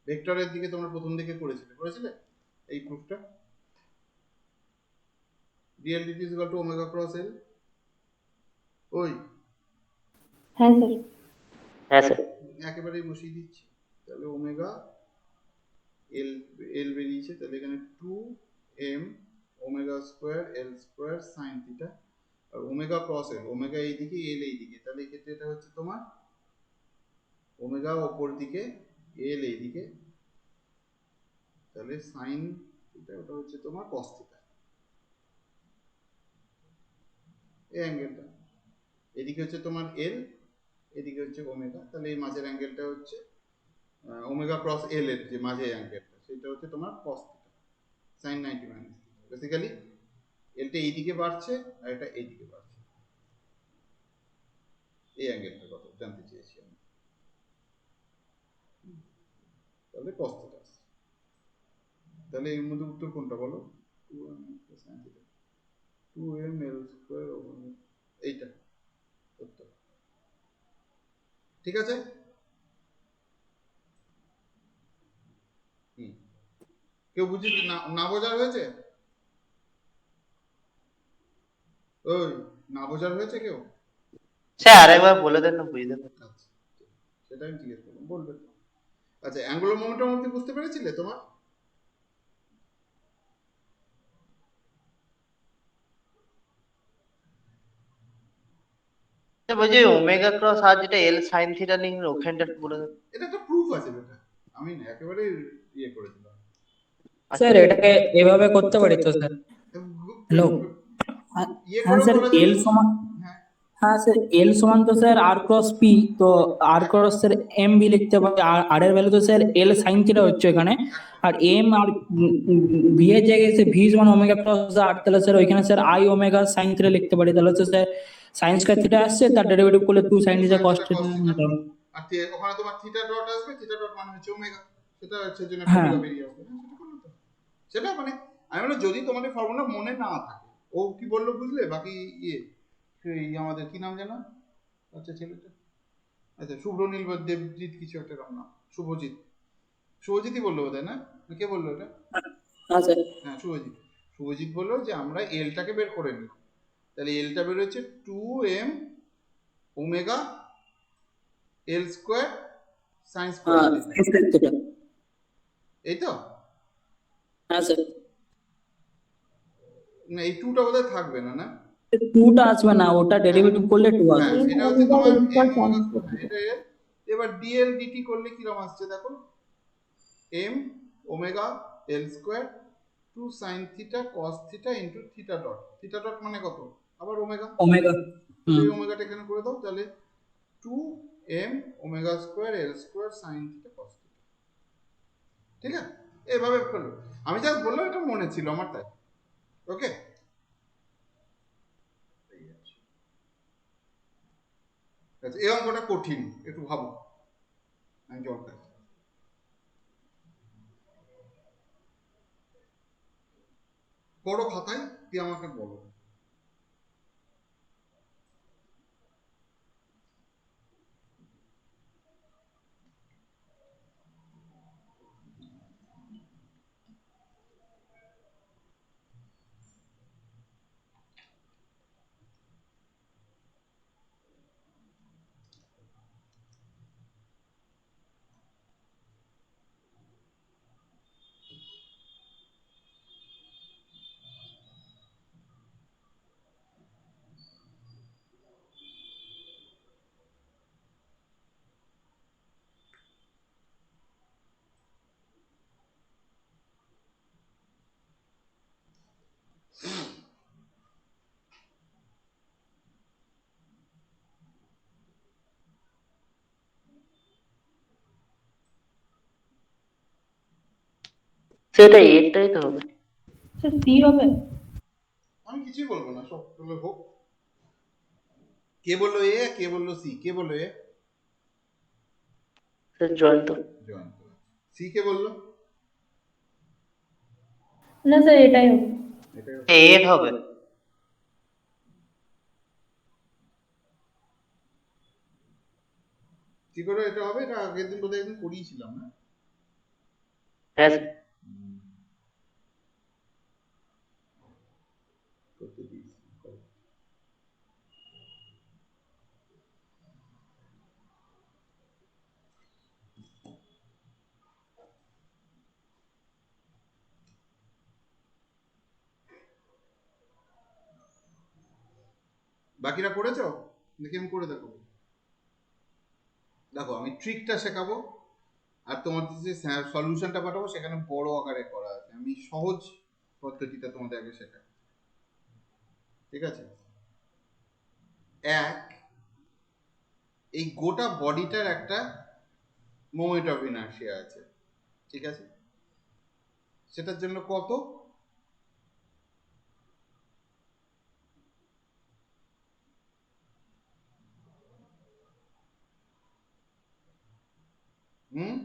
ভেক্টরের দিকে তোমরা প্রথম দিকে করেছিলে এই প্রুফটা, DL DT is equal to omega cross L, ওই হ্যাঁ স্যার হ্যাঁ স্যার। একেবারেই বসিয়ে দিচ্ছি, তাহলে ওমেগা এল, এল বেরিয়েছে, তাহলে এখানে 2m omega square L square sine theta, আর ওমেগা ক্রস এল, ওমেগা এইদিকে এল এইদিকে, তাহলে এই ক্ষেত্রে এটা হচ্ছে তোমার ওমেগা ওপর দিকে এল এইদিকে, তাহলে সাইন থিটা ওটা হচ্ছে তোমার কস থিটা, এই অ্যাঙ্গেলটা, এদিকে হচ্ছে তোমার এল, এদিকে হচ্ছে ওমেগা, তাহলে এই মাঝের অ্যাঙ্গেলটা হচ্ছে ওমেগা ক্রস এল এর যে মাঝে অ্যাঙ্গেলটা সেটা হচ্ছে তোমার cos theta sine 90 minus, basically এলটা এইদিকে বাড়ছে আর এটা এইদিকে বাড়ছে, এই অ্যাঙ্গেলটা কত জানতে চেয়েছি আমি, তাহলে cos থিটা আসছে। তাহলে এর মধ্যে উত্তর কোনটা বলো, 2m sin theta, 2m l square over এইটা উত্তর, ঠিক আছে। কেউ বুঝেছে না, না বোঝার হয়েছে, ওই না বোঝার হয়েছে কেউ, স্যার আরেকবার বলে দেন না বুঝতে পারছি। আচ্ছা সেটা আমি জিজ্ঞেস করলাম, বলবে। আচ্ছা, অ্যাঙ্গুলার মোমেন্টাম অবধি বুঝতে পেরেছিলে তোমার? বলছি ওমেগা ক্রস আর যেটা এল সাইন থিটা লিখলে ওখানটা একটু বলে দেন। এটা একটা প্রুফ আছে বেটা, আমি না একেবারে ইয়ে করে দিলাম। স্যার এটাকে এভাবে করতে পারি তো স্যার? হ্যালো। ইয়ে হ্যাঁ করে স্যার, বলা যাবে। এল সমান, হ্যাঁ, হ্যাঁ স্যার এল সমান তো স্যার আর ক্রস পি, তো আর ক্রস স্যার এম বি লিখতে পারি। আর আর এর ভ্যালু তো স্যার এল সাইন থিটা হচ্ছে এখানে, আর এম আর ভি এর জায়গায় সে ভি সমান ওমেগা ক্রস আর, তাহলে স্যার ওইখানে sir I omega sine theta লিখতে পারি। তাহলে তো স্যার সাইন স্কয়ার থিটা আসছে, তার ডেরিভেটিভ করলে 2 সাইন থিটা কস থিটা। আর ওখানে তোমার থিটা ডট আসবে, থিটা ডট মানে হচ্ছে ওমেগা, সেটা সেজন্য হ্যাঁ। ফর্মুলা বেরিয়ে আসবে। হ্যাঁ, সেটা করলে তো সেটা মানে আমি বললাম যদি তোমাদের ফর্মুলা মনে না থাকে, ও কি বললো বুঝলে? বাকি ইয়ে সেই আমাদের কি নাম জানো? আচ্ছা ছেলেটা, আচ্ছা শুভ্রনীল বা দেবজিৎ কিছু একটা নাম, শুভজিৎ, শুভজিৎই বললো বোধ হয়, না কে বললো এটা? হ্যাঁ স্যার। হ্যাঁ শুভজিৎ, শুভজিৎ বললো যে আমরা এলটাকে বের করে নিই। তাহলে এলটা বের হচ্ছে 2m ওমেগা এল স্কোয়ার সাইন স্কোয়ার, এই তো? হ্যাঁ স্যার। না এই টুটা বোধহয় থাকবে না, না? 2টা আসবে না, ওটা ডেরিভেটিভ করলে 2 হ্যাঁ, আসবে। এটা হচ্ছে তোমার L square m sin omega, square এটা এর। এবার ডিএল ডিটি করলে কিরকম আসছে দেখো, m ওমেগা এল square 2 sign theta cos theta into theta dot, theta dot মানে কত? আবার ওমেগা, ওমেগা। এই ওমেগাটা এখানে করে দাও, তাহলে 2m omega square L square sine theta cos theta. ঠিক আছে, এভাবে করলো। আমি জাস্ট বললাম এটা মনে ছিল আমার, তাই। ওকে, আচ্ছা এই অঙ্কটা কঠিন, একটু ভাবো। আমি জল খাই। বড় খাতায় দিয়ে আমাকে বলো। সেটা এটাই তো হবে। স্যার সি হবে? আমি কিছুই বলবো না, সব তাহলে হোক। কে বললো এ, কে বললো সি? কে বললো এ? Sir Jayanta. Jayanta. C K বললো? না স্যার এটাই হবে। এটাই এর হবে। কি করে এটা হবে? এটা আগের দিন বোধহয় একদিন করিয়েছিলাম, না? হ্যাঁ স্যার। করতে দিয়েছি। বাকিরা করেছো? দেখি আমি করে দেখো। দেখো আমি ট্রিকটা শেখাবো, আর তোমাদের যে সলিউশনটা পাঠাবো সেখানে বড় আকারে করা আছে। আমি সহজ পদ্ধতিটা তোমাদের আগে শেখাই, ঠিক আছে? এক, এই গোটা বডিটার একটা মোমেন্ট অফ ইনার্শিয়া আছে, ঠিক আছে? সেটার জন্য কত? হুম,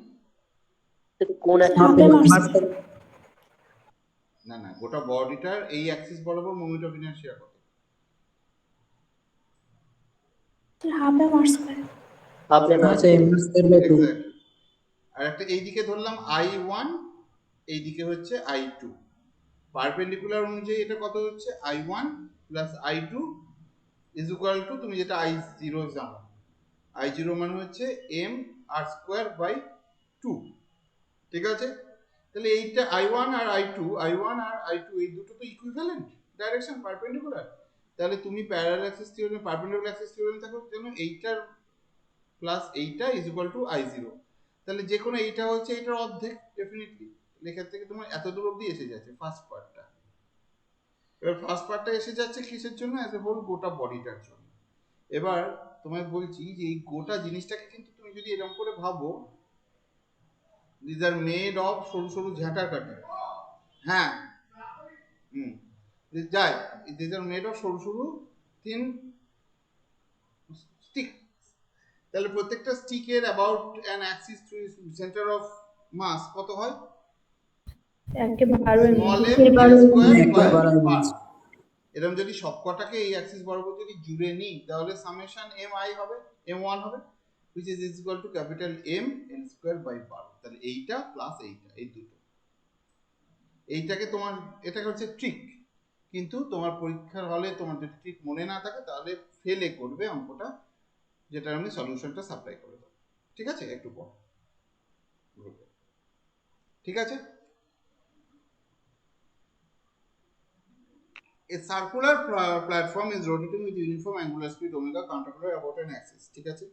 কোন একটা হাফে মার্কস। না না, গোটা বডিটার এই অ্যাক্সিস বরাবর মোমেন্ট অফ ইনার্শিয়া কত? হাফে মার্কস। হাফে হ্যাঁ sir, M square by 2। Exactly. আর একটা এইদিকে ধরলাম I1, এইদিকে হচ্ছে I2। পারপেন্ডিকুলার অনুযায়ী এটা কত হচ্ছে? I1 plus I2 is equal two, তুমি যেটা I0 জানো, I0 মানে হচ্ছে m r স্কোয়ার বাই 2, ঠিক আছে? তাহলে এইটা I1 আর I2 এই দুটো তো ইকুইভ্যালেন্ট ডাইরেকশন পারপেন্ডিকুলার। তাহলে তুমি parallel Axis theorem perpendicular Axis theorem থাকো যেন এইটার প্লাস এইটা ইজ ইকুয়াল টু I0। তাহলে যে কোনো এইটা হচ্ছে এইটার অর্ধেক ডেফিনেটলি। লেখার থেকে তোমার এত দূর অবধি এসে যাচ্ছে ফার্স্ট পার্টটা। এবার ফার্স্ট পার্টটা এসে যাচ্ছে কিসের জন্য? অ্যাজ এ হোল গোটা বডিটার জন্য। এবার তোমায় বলছি যে এই গোটা জিনিসটাকে কিন্তু তুমি যদি এরকম করে ভাবো, দিস আর মেড অফ সরু সরু ঝাঁটার কাঠি। হ্যাঁ, যায়, দিস আর মেড অফ সরু সরু থিন স্টিক। তাহলে প্রত্যেকটা স্টিকের about an axis to centre of mass কত হয়? একে 12 স্মল এম এর 12 স্কোয়ার একবার বাই বাড়ানো বার। হয়েছে। এরকম যদি সবকটাকে এই অ্যাক্সিস বরাবর যদি জুড়ে নিই তাহলে সামেশন mi হবে, m1 হবে, which is equal to capital M n square by 12। তাহলে এইটা প্লাস এইটা, এই দুটো, এইটাকে তোমার, এটাকে হচ্ছে ট্রিক। কিন্তু তোমার পরীক্ষার হলে তোমার যদি ট্রিক মনে না থাকে তাহলে ফেলে করবে অঙ্কটা, যেটা আমি সলিউশনটা সাপ্লাই করে দেবো, ঠিক আছে? একটু পর, ঠিক আছে? A circular platform is rotating with uniform angular speed omega counterclockwise about an axis, ঠিক আছে?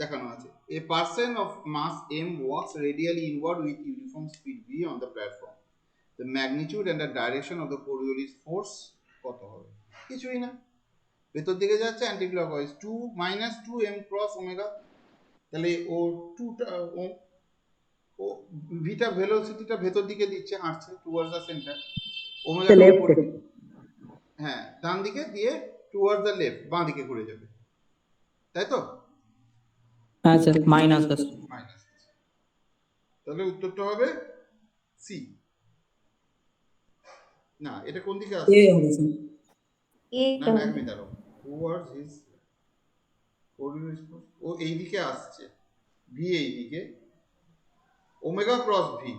দেখানো আছে a person of mass m walks radially inward with uniform speed v on the platform. The magnitude and the direction of the Coriolis force কত হবে? কিছুই না, ভেতর দিকে যাচ্ছে anti clockwise 2 minus 2 m cross omega. তাহলে ও 2টা ও ভিটা ভেলোসিটিটা ভেতর দিকে দিচ্ছে, হাঁটছে টুয়ার্ডস দ্য সেন্টার, ওমেগাটা উপর দিকে, হ্যাঁ ডান দিকে দিয়ে টুয়ার্ডস দ্য লেফট, বাঁ দিকে ঘুরে যাবে, তাই তো? হ্যাঁ স্যার, মাইনাস আছে। মাইনাস, তাহলে উত্তরটা হবে সি। না, এটা কোন দিকে এ আসছে? হবে স্যার। না না, এক মিনিট দাঁড়াও। টুয়ার্ডস হিজ কোঅর্ডিনেট, ও এই দিকে আসছে, ভি এই দিকে, ওমেগা ক্রস ভি,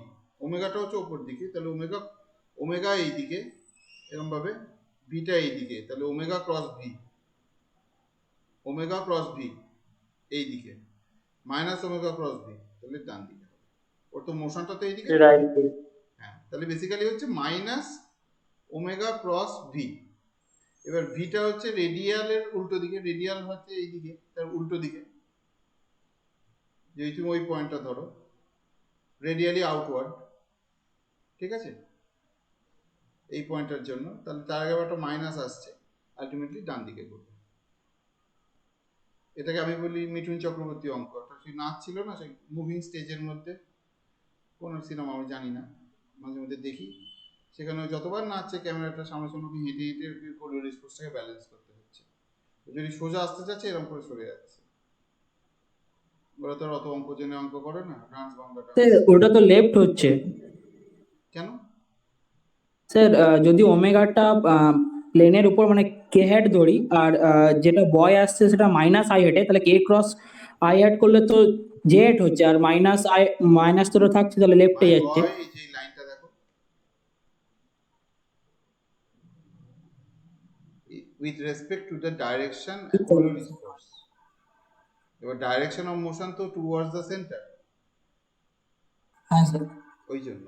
ওমেগাটা হচ্ছে উপর দিকে, তাহলে ওমেগা, ওমেগা এই দিকে এরকম ভাবে, ভিটা এই দিকে, তাহলে omega cross V, omega cross V এই দিকে, মাইনাস ওমেগা ক্রস ভি, তাহলে ডান দিকে হবে। ওর তো মোশনটা তো এই দিকে, রাইট। হ্যাঁ, তাহলে বেসিক্যালি হচ্ছে মাইনাস ওমেগা ক্রস ভি। এবার ভিটা হচ্ছে রেডিয়ালের উল্টো দিকে, রেডিয়াল হচ্ছে এই দিকে, তার উল্টো দিকে, যেহেতু ওই পয়েন্টটা ধরো রেডিয়ালি আউটওয়ার্ড, ঠিক আছে? এই পয়েন্টের জন্য তাহলে তার আগে একটা মাইনাস আসছে, আলটিমেটলি ডান দিকে করবে। এটাকে আমি বলি মিঠুন চক্রবর্তী অঙ্ক। একটা সেই নাচ ছিল না, সেই মুভিং স্টেজের মধ্যে, কোন সিনেমা আমি জানি না, মাঝে মধ্যে দেখি, সেখানে যতবার নাচছে ক্যামেরাটা সামনাসামনি হেঁটে হেঁটে কোরিওরিস ফোর্সটাকে ব্যালেন্স করতে হচ্ছে। যদি সোজা আসতে যাচ্ছে এরকম করে সরে যাচ্ছে। ওরা তো অত অঙ্ক জেনে অঙ্ক করে না, ডান্স বাংলাটা। স্যার ওটা তো লেফট হচ্ছে। কেন? স্যার যদি ওমেগাটা প্লেনের উপর মানে কে হেড ধরি, আর যেটা বয় আসছে সেটা মাইনাস আই হেডে, তাহলে কে ক্রস আই হেড করলে তো জে হেড হচ্ছে, আর মাইনাস আই, মাইনাস তো থাকছে, তাহলে লেফটে মাই যাচ্ছে। বয়, এই যে লাইনটা দেখো, with respect to the direction Coriolis force. এবার ডাইরেকশন অফ মোশন তো টুয়ার্ডস দ্য সেন্টার, হ্যাঁ স্যার। ওই জন্য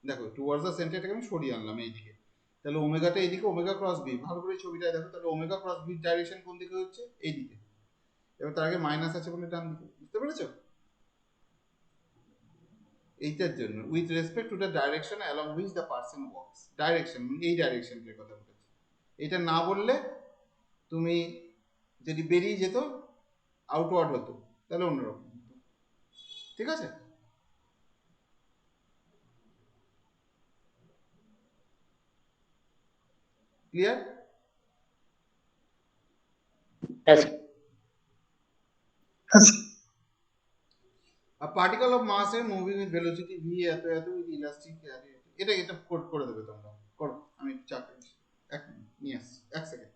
দেখো টুয়ার্ডস দ্য সেন্টারটাকে আমি সরিয়ে আনলাম এইদিকে, তাহলে ওমেগাটা এইদিকে, ওমেগা ক্রস বি, ভালো করে ছবিটা দেখো, তাহলে ওমেগা ক্রস বির ডাইরেকশন কোন দিকে হচ্ছে? এইদিকে। এবার তার আগে মাইনাস আছে বলে ডান দিকে, বুঝতে পেরেছো? এইটার জন্য with respect to the direction along which the person walks, direction এই ডাইরেকশনের কথা বলেছি। এটা না বললে তুমি যদি বেরিয়ে যেত আউটওয়ার্ড হতো তাহলে অন্যরকম, ঠিক আছে? Clear? A particle of mass is moving with velocity v এত এত with elastic, এটা এটা কোড করে দেবে তোমরা, করো, আমি চাপ দিচ্ছি, এক মিনিট নিয়ে আসছি, এক সেকেন্ড।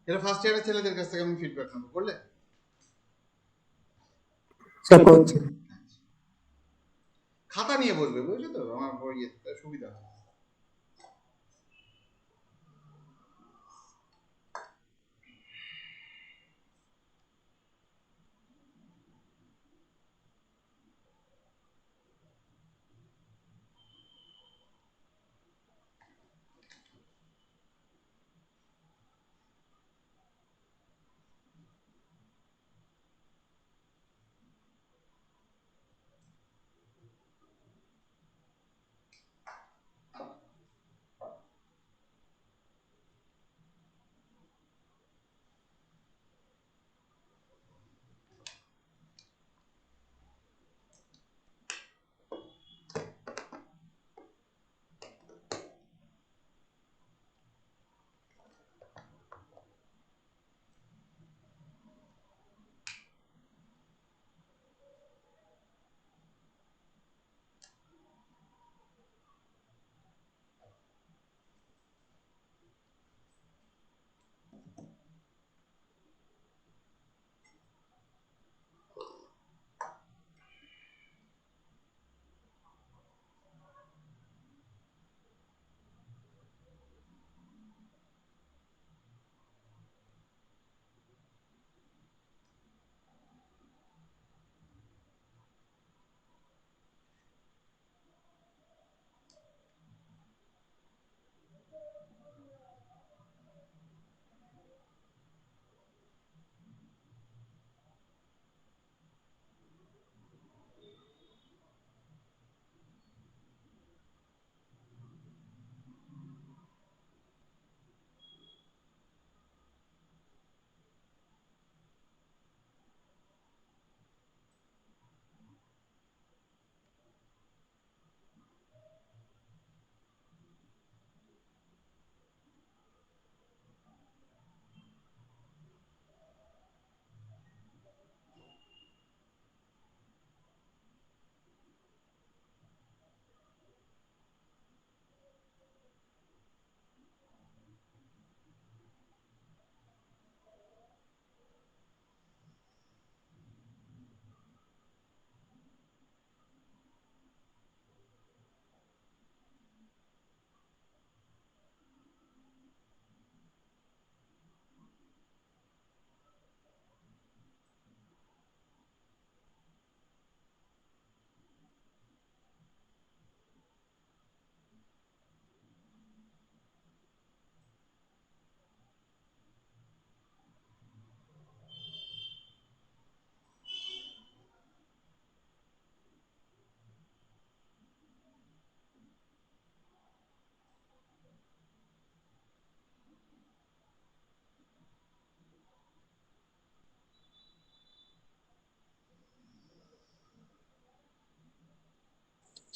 এটা ফার্স্ট ইয়ারের ছেলেদের কাছ থেকে আমি ফিডব্যাক নেবো, করলে? স্যার করছি। খাতা নিয়ে বসবে, বুঝছো তো, আমার ইয়েতে সুবিধা হয়।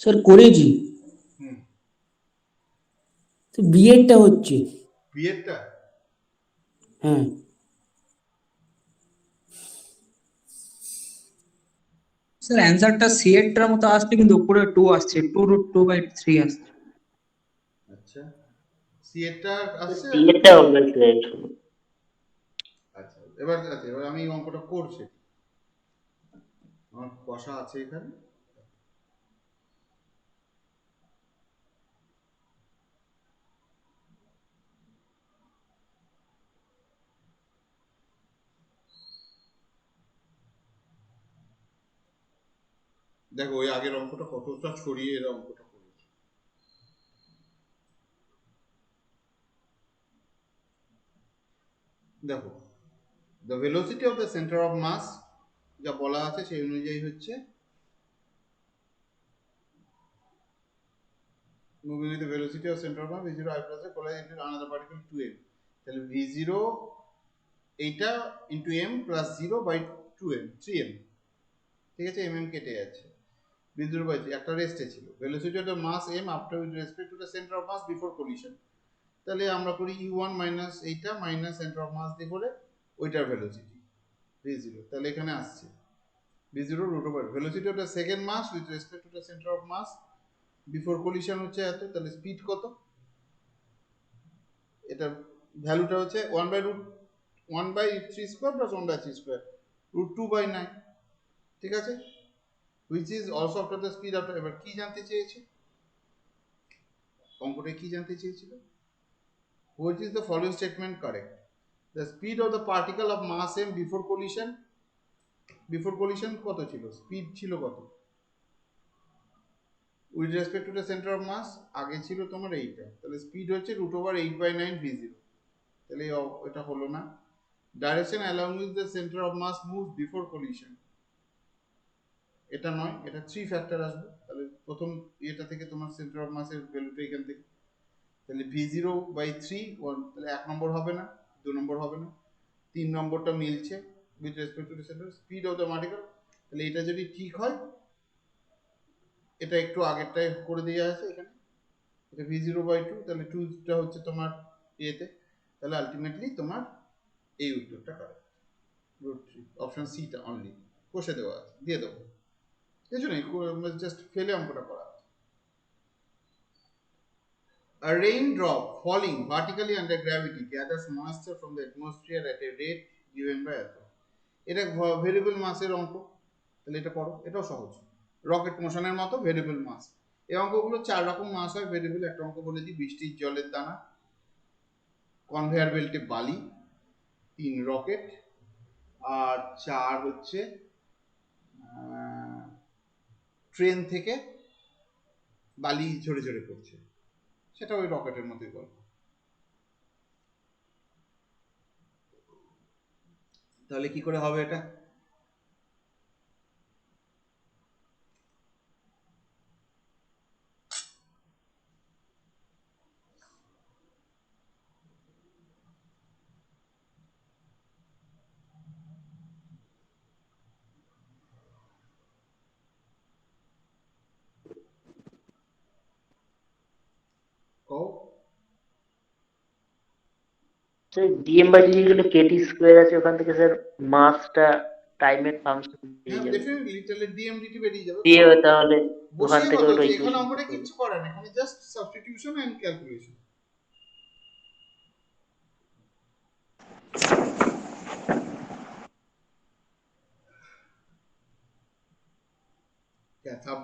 স্যার করেছি, হুম। বিএডটা হচ্ছে। বিয়েরটা হ্যাঁ স্যার অ্যান্সারটা সি এরটার মতো আসছে, কিন্তু উপরে 2 আসছে, 2√2/3 আসছে। আচ্ছা, সিএটা আসছে। সি এরটা হবে স্যার। আচ্ছা, এবার আমি এই অঙ্কটা করছি, আমার কষা আছে এখানে। দেখো ওই আগের অঙ্কটা কতটা ছড়িয়ে এর অঙ্কটা করেছে। দেখো, the velocity of the centre of mass যা বলা আছে সেই অনুযায়ী হচ্ছে moving with the velocity of center of mass v0 I plus a collide into another particle 2m, তাহলে v0 এইটা into m plus 0/2m 3m, ঠিক আছে, mm কেটে যাচ্ছে, v0 বাই 3 একটা রেস্টে ছিল, velocity of the mass m after with respect to the centre of mass before collision, তাহলে আমরা করি u1 মাইনাস এইটা মাইনাস সেন্টার অফ মাস দিয়ে করে ওইটার ভেলোসিটি v0, তাহলে এখানে আসছে v0 root over velocity of the second mass with respect to the centre of mass before collision হচ্ছে এত, তাহলে স্পিড কত, এটা ভ্যালুটা হচ্ছে 1/√2 1/3 স্কোয়ার প্লাস 1/3 স্কোয়ার √2/9, ঠিক আছে, which is also after the speed after, এবার কি জানতে চেয়েছে অঙ্কটা, কি জানতে চেয়েছিল, which is the following statement correct, the speed of the particle of mass m before collision কত ছিল, স্পিড ছিল কত with respect to the centre of mass, আগে ছিল তোমার এইটা, তাহলে স্পিড হচ্ছে √8/9 v0, তাহলে এটা হলো না। Direction along with the centre of mass moves before collision, এটা নয়, এটা 3 ফ্যাক্টর আসবে, তাহলে প্রথম এটা থেকে তোমার সেন্টার অফ মাসের ভ্যালুটা এখান থেকে, তাহলে v0/3, তাহলে 1 নম্বর হবে না, 2 নম্বর হবে না, 3 নম্বরটা মিলছে with respect to the centre speed of the particle, তাহলে এটা যদি ঠিক হয়, এটা একটু আগেরটাই করে দেওয়া আছে এখানে, এটা v0/2, তাহলে 2টা হচ্ছে তোমার এতে, তাহলে আলটিমেটলি তোমার এই উত্তরটা কারেক্ট, √3, অপশন সিটা অনলি কষে দেওয়া আছে, দিয়ে দেবো, কিছু নেই, জাস্ট ফেলে অঙ্কটা করা। A raindrop falling vertically under gravity gathers moisture from the atmosphere at a rate given by এত, এটা ভেরিয়েবল মাসের অঙ্ক, তাহলে এটা করো, এটাও সহজ, রকেট মোশনের মতো ভেরিয়েবল মাস। এই অঙ্কগুলো 4 রকম মাস হয় ভেরিয়েবল, একটা অঙ্ক বলে দিই, বৃষ্টির জলের দানা, কনভেয়ার বেল্টে বালি, 3 রকেট, আর 4 হচ্ছে ট্রেন থেকে বালি ঝরে ঝরে পড়ছে, সেটা ওই রকেটের মতোই গল্প। তাহলে কি করে হবে এটা, কও, স্যার dm/dt গেলে kT স্কোয়ার আছে, ওখান থেকে স্যার মাসটা টাইমের ফাংশন হ্যাঁ বেরিয়ে যাবে, ডেফিনেটলি, তাহলে ডিএমডিটি বেরিয়ে যাবে, দিয়ে তাহলে ওখান বসিয়ে থেকে কথা ওটা হচ্ছে, এখানে ইকুয়েশন অঙ্কটা কিচ্ছু করার না, এখানে জাস্ট সাবস্টিটিউশন এন্ড ক্যালকুলেশন।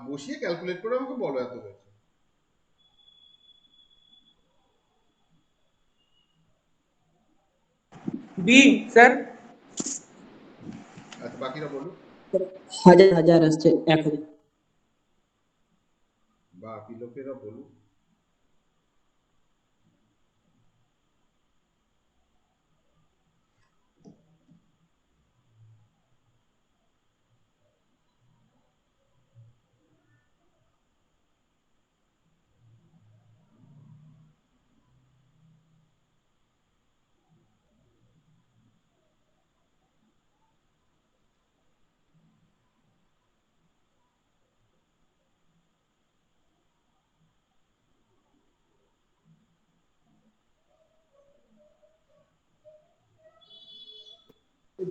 বসিয়ে ক্যালকুলেট করে আমাকে বলো এত হয়েছে। B sir. আচ্ছা বাকিরা বলো, হাজার হাজার আসছে 1,000। বাকি লোকেরা বলো।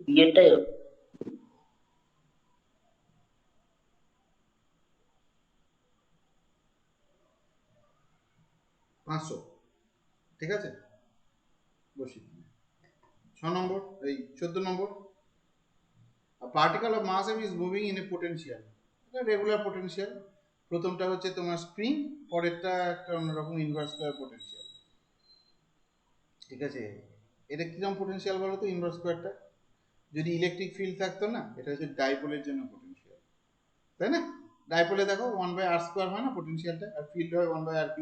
বিয়েটাই 500, ঠিক আছে, বসি। 6 নম্বর, এই 14 নম্বর, a particle of mass m is moving in a potential, এটা রেগুলার পোটেনশিয়াল, প্রথমটা হচ্ছে তোমার স্প্রিং, পরেরটা একটা অন্যরকম ইনভার্স স্কয়ার পোটেনশিয়াল, ঠিক আছে, এটা কিরকম পোটেনশিয়াল বলো তো, ইনভার্স স্কয়ারটা, যদি ইলেকট্রিক ফিল্ড থাকতো না, এটা হচ্ছে ডাইপোলের জন্য পোটেনশিয়াল, তাই না, ডাইপোলে দেখো 1/r² হয় না পোটেনশিয়ালটা, আর ফিল্ড হয় 1/r3,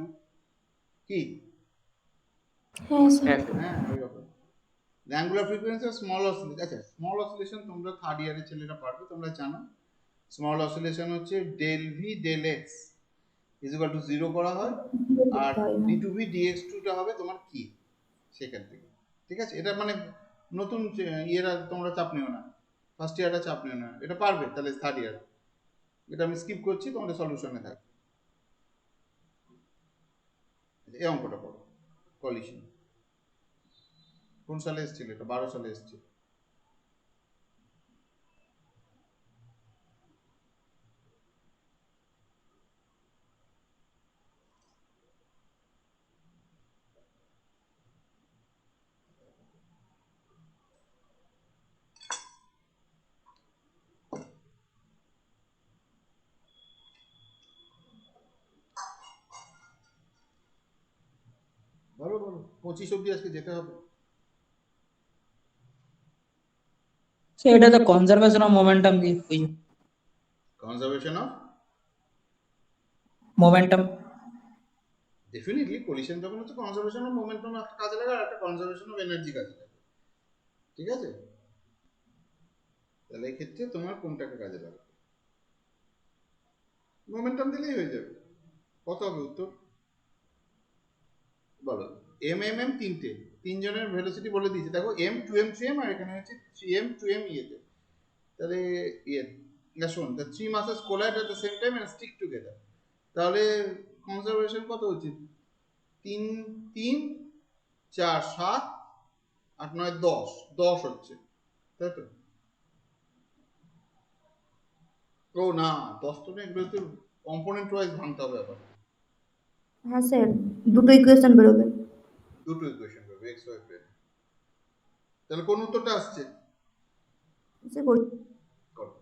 কি, হ্যাঁ স্যার। হ্যাঁ স্যার। হ্যাঁ ওই রকম। The angular frequency of small oscillation, আচ্ছা স্মল অসিলেশন তোমরা থার্ড ইয়ারের ছেলেরা পারবে, তোমরা জানো স্মল অসিলেশন হচ্ছে del V del X is equal to 0 করা হয়, আর d2v dx2 টা হবে তোমার কি সেখান থেকে, ঠিক আছে, এটা মানে নতুন ইয়েরা তোমরা চাপ নিও না, ফার্স্ট ইয়ারটা চাপ নিও না, এটা পারবে, তাহলে থার্ড ইয়ার, এটা আমি স্কিপ করছি, তোমাদের সলিউশনে থাকবে, এই অঙ্কটা করো, কলিশন কোন সালে এসেছিল, এটা 12 সালে এসেছিল। 25 অব্দি আজকে যেতে হবে। স্যার এটা তো কনজারভেশন অফ মোমেন্টাম দিয়ে conservation of momentum. Definitely collision যখন হচ্ছে কনজারভেশন অফ মোমেন্টাম একটা কাজে লাগে আর একটা কনজারভেশন অফ এনার্জি কাজে লাগে, ঠিক আছে? তাহলে এই ক্ষেত্রে তোমার কোনটাকে কাজে লাগবে? মোমেন্টাম দিলেই হয়ে যাবে। কত হবে উত্তর বলো? এম তিনটে, তিনজনের ভেলোসিটি বলে দিয়েছে, দেখো m 2m 3m আর এখানে হচ্ছে 3m 2m ইয়েতে। তাহলে ইয়ে না শোন, the three masses collide at the same time and stick together, তাহলে কনজারভেশন কত হচ্ছে? 3 3 4 7 8 9 10 হচ্ছে, তাই তো? ও না 10 তো না, এগুলো তো কম্পোনেন্ট ওয়াইজ ভাঙতে হবে আবার, হ্যাঁ স্যার, দুটো ইকুয়েশন বেরোবে। দুটো ইকুয়েশন হবে এক্স ওয়াই প্লেন। তাহলে কোন উত্তরটা আসছে? স্যার করো। করো।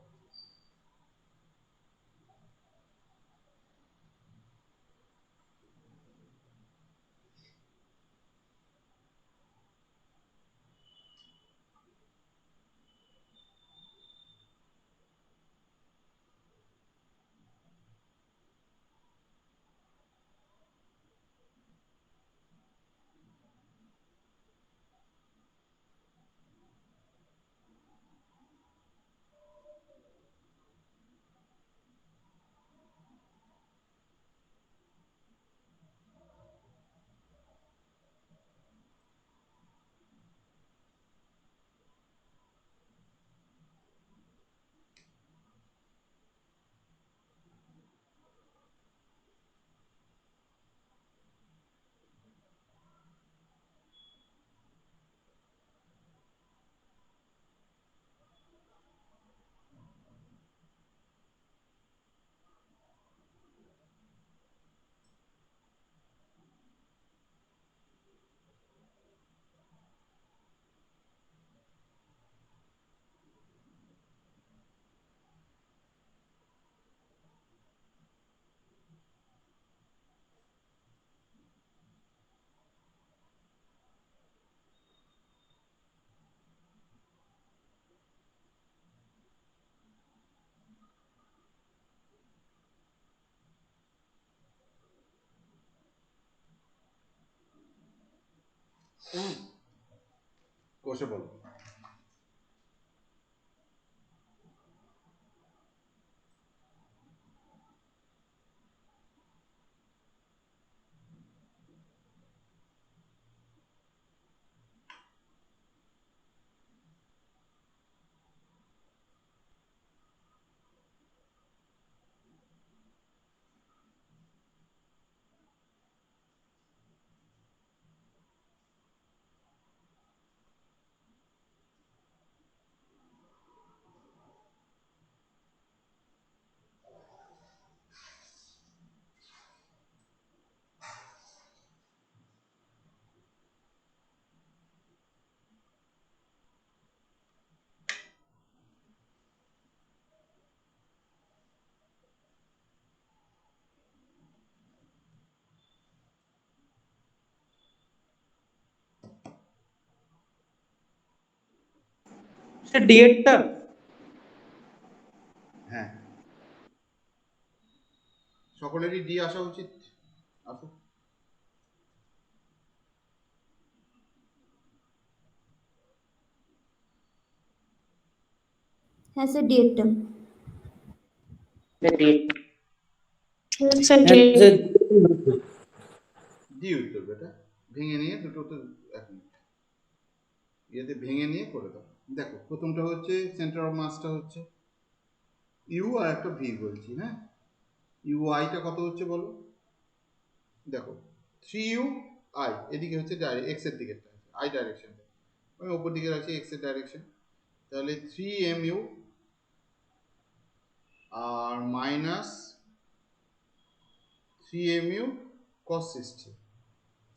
কোষে বলো। সে ডিএডটা হ্যাঁ, সকলেরই ডি আসা উচিত। আসো। হ্যাঁ স্যার, ডিএডটা। স্যার হ্যাঁ স্যার, ডি উত্তর বেটা, ভেঙে নিয়ে দুটো তো এখন ইয়েতে ভেঙে নিয়ে করে দাও। দেখো প্রথমটা হচ্ছে সেন্টার অফ মাসটা হচ্ছে ইউ আর একটা ভি বলছি, হ্যাঁ? ইউ আইটা কত হচ্ছে বলো? দেখো 3u আই, এদিকে হচ্ছে এক্স এর দিকে আই ডাইরেকশনটা, আমি ওপর দিকে রাখছি এক্স এর ডাইরেকশন। তাহলে 3mu আর minus 3mu cos 60,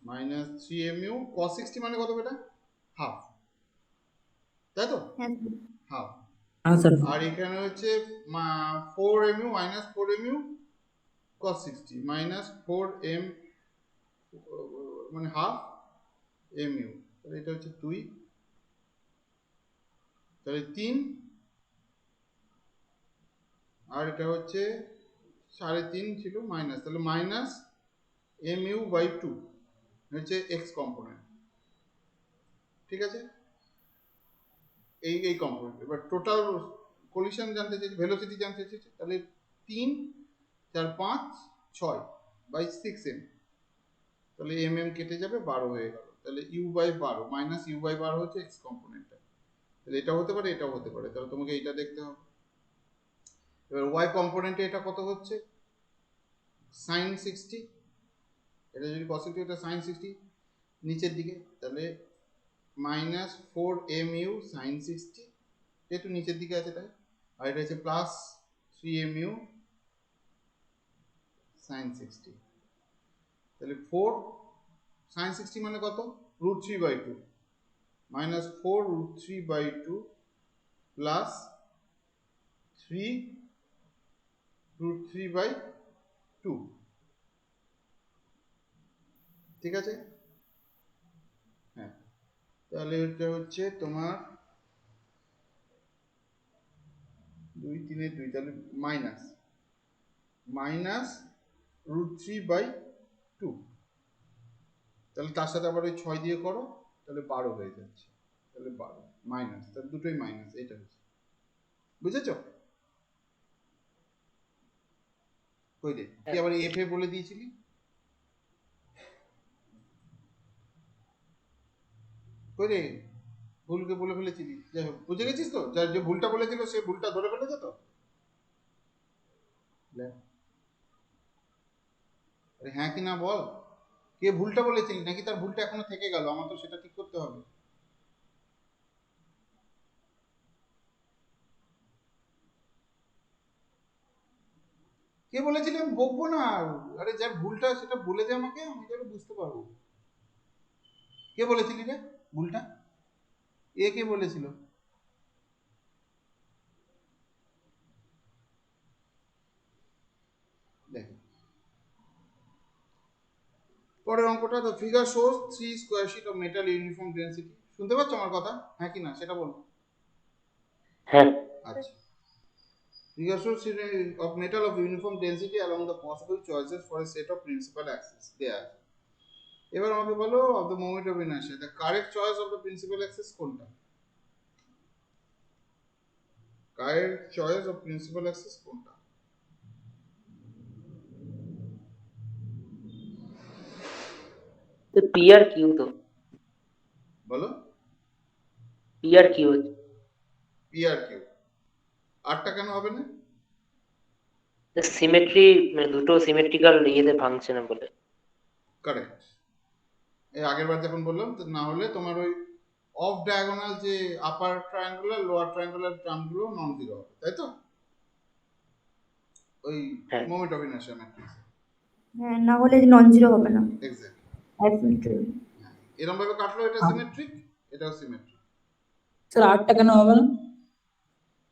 minus 3mu cos 60 মানে কত বেটা? হাফ, তাই তো? হ্যাঁ স্যার। হাফ। হ্যাঁ স্যার। আর এখানে হচ্ছে 4mu minus 4mu cos 60 minus 4m মানে হাফ mu, তাহলে এটা হচ্ছে 2, তাহলে 3, আর এটা হচ্ছে 3.5 ছিল মাইনাস, তাহলে মাইনাস mu বাই 2 হচ্ছে x কম্পোনেন্ট। ঠিক আছে, এই কম্পোনেন্ট। এবার টোটাল কলিশন জানতে চাইছি, ভেলোসিটি জানতে চাইছি, তাহলে 3, 4, 5, 6 বাই 6m, তাহলে কেটে যাবে, 12 হয়ে গেল। তাহলে u by 12 minus u by 12 হচ্ছে x কম্পোনেন্টটা। তাহলে এটাও হতে পারে, এটাও হতে পারে, তাহলে তোমাকে এইটা দেখতে হবে। এবার y কম্পোনেন্টে এটা কত হচ্ছে, sin 60, এটা যদি পজিটিভ, এটা sin 60 নিচের দিকে, তাহলে মাইনাস 4mu sin 60, একটু নিচের দিকে আছে তাই, আর এটা হচ্ছে প্লাস 3mu sin 60, তাহলে 4 sin 60 মানে কত, √3/2, মাইনাস 4√3/2 প্লাস 3√3/2। ঠিক আছে, হ্যাঁ, তাহলে এটা হচ্ছে তোমার 2, 3, 2, তাহলে মাইনাস √3/2, তাহলে তার সাথে আবার ওই 6 দিয়ে করো, তাহলে 12 হয়ে যাচ্ছে, তাহলে 12 মাইনাস, তাহলে দুটোই মাইনাস, এটা হচ্ছে, বুঝেছো? কই রে, কি আবার এফ এ বলে দিয়েছিলি, কই রে, ভুলকে বলে ফেলেছিলি, যাই হোক বুঝে গেছিস তো, যার যে ভুলটা বলেছিল সে ভুলটা ধরে ফেলেছে তো। আরে হ্যাঁ কি না বল, কে ভুলটা বলেছিলি, নাকি তার ভুলটা এখনো থেকে গেল, আমার তো সেটা ঠিক করতে হবে। কে বলেছিলি, আমি বকবো না, আরে যার ভুলটা সেটা বলে দে আমাকে, আমি যেন বুঝতে পারবো। কে বলেছিলি রে ভুলটা, কে বলেছিল? দেখ পরের অঙ্কটা, the figure shows 3 square sheet of metal uniform density. শুনতে পাচ্ছ আমার কথা, হ্যাঁ কি না সেটা বলো। হ্যাঁ, আচ্ছা, figure shows sheet of metal of uniform density along the possible choices for a set of principal axes there. এবার আমাকে বলো, of the moment of inertia the correct choice of the principal axis কোনটা, correct choice of principal axis কোনটা, তো P R Q, তো বলো। P R Q হচ্ছে P R Q, আরটা কেন হবে না? সিমেট্রি, মানে দুটো সিমেট্রিক্যাল ইয়েতে ভাঙছে না বলে। কারেক্ট, এই আগের বার যখন বললাম, তো না হলে তোমার ওই অফ ডায়াগোনাল যে আপার ট্রায়াঙ্গুলার লোয়ার ট্রায়াঙ্গুলার টার্মগুলো নন জিরো হবে, তাই তো, ওই হ্যাঁ, মোমেন্ট অফ ইনার্শিয়া ম্যাট্রিক্স। হ্যাঁ, না হলে নন জিরো হবে না, এক্স্যাক্টলি, অ্যাসিমেট্রিক। এরকম ভাবে কাটলো, এটা সিমেট্রিক, এটাও সিমেট্রিক। স্যার আটটা কেন হবে না?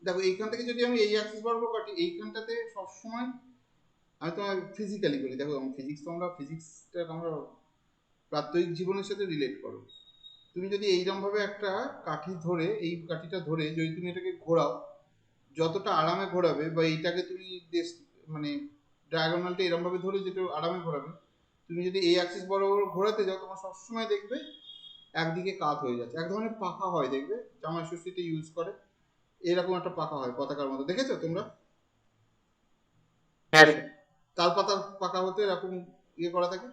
দেখো এইখান থেকে যদি আমি এই অ্যাক্সিস বরাবর কাটি, এইখানটাতে সবসময় আমি তোমার ফিজিক্যালি বলি, দেখো ফিজিক্স, তোমরা ফিজিক্সটা আমরা প্রাত্যহিক জীবনের সাথে রিলেট করো। তুমি যদি এইরকম ভাবে একটা কাঠি ধরে, এই কাঠিটা ধরে যদি তুমি এটাকে ঘোরাও, যতটা আরামে ঘোরাবে, বা এইটাকে তুমি মানে ডায়াগোনালটা এরকম ভাবে ধরে যেটা আরামে ঘোরাবে, তুমি যদি এই অ্যাক্সিস বরাবর ঘোরাতে যাও, তোমার সবসময় দেখবে একদিকে কাত হয়ে যাচ্ছে। এক ধরনের পাখা হয়, দেখবে জামাই ষষ্ঠীতে ইউজ করে, এরকম একটা পাখা হয় পতাকার মতো, দেখেছো তোমরা? হ্যাঁ স্যার। তাল পাতার পাকা হতে এরকম ইয়ে করা থাকে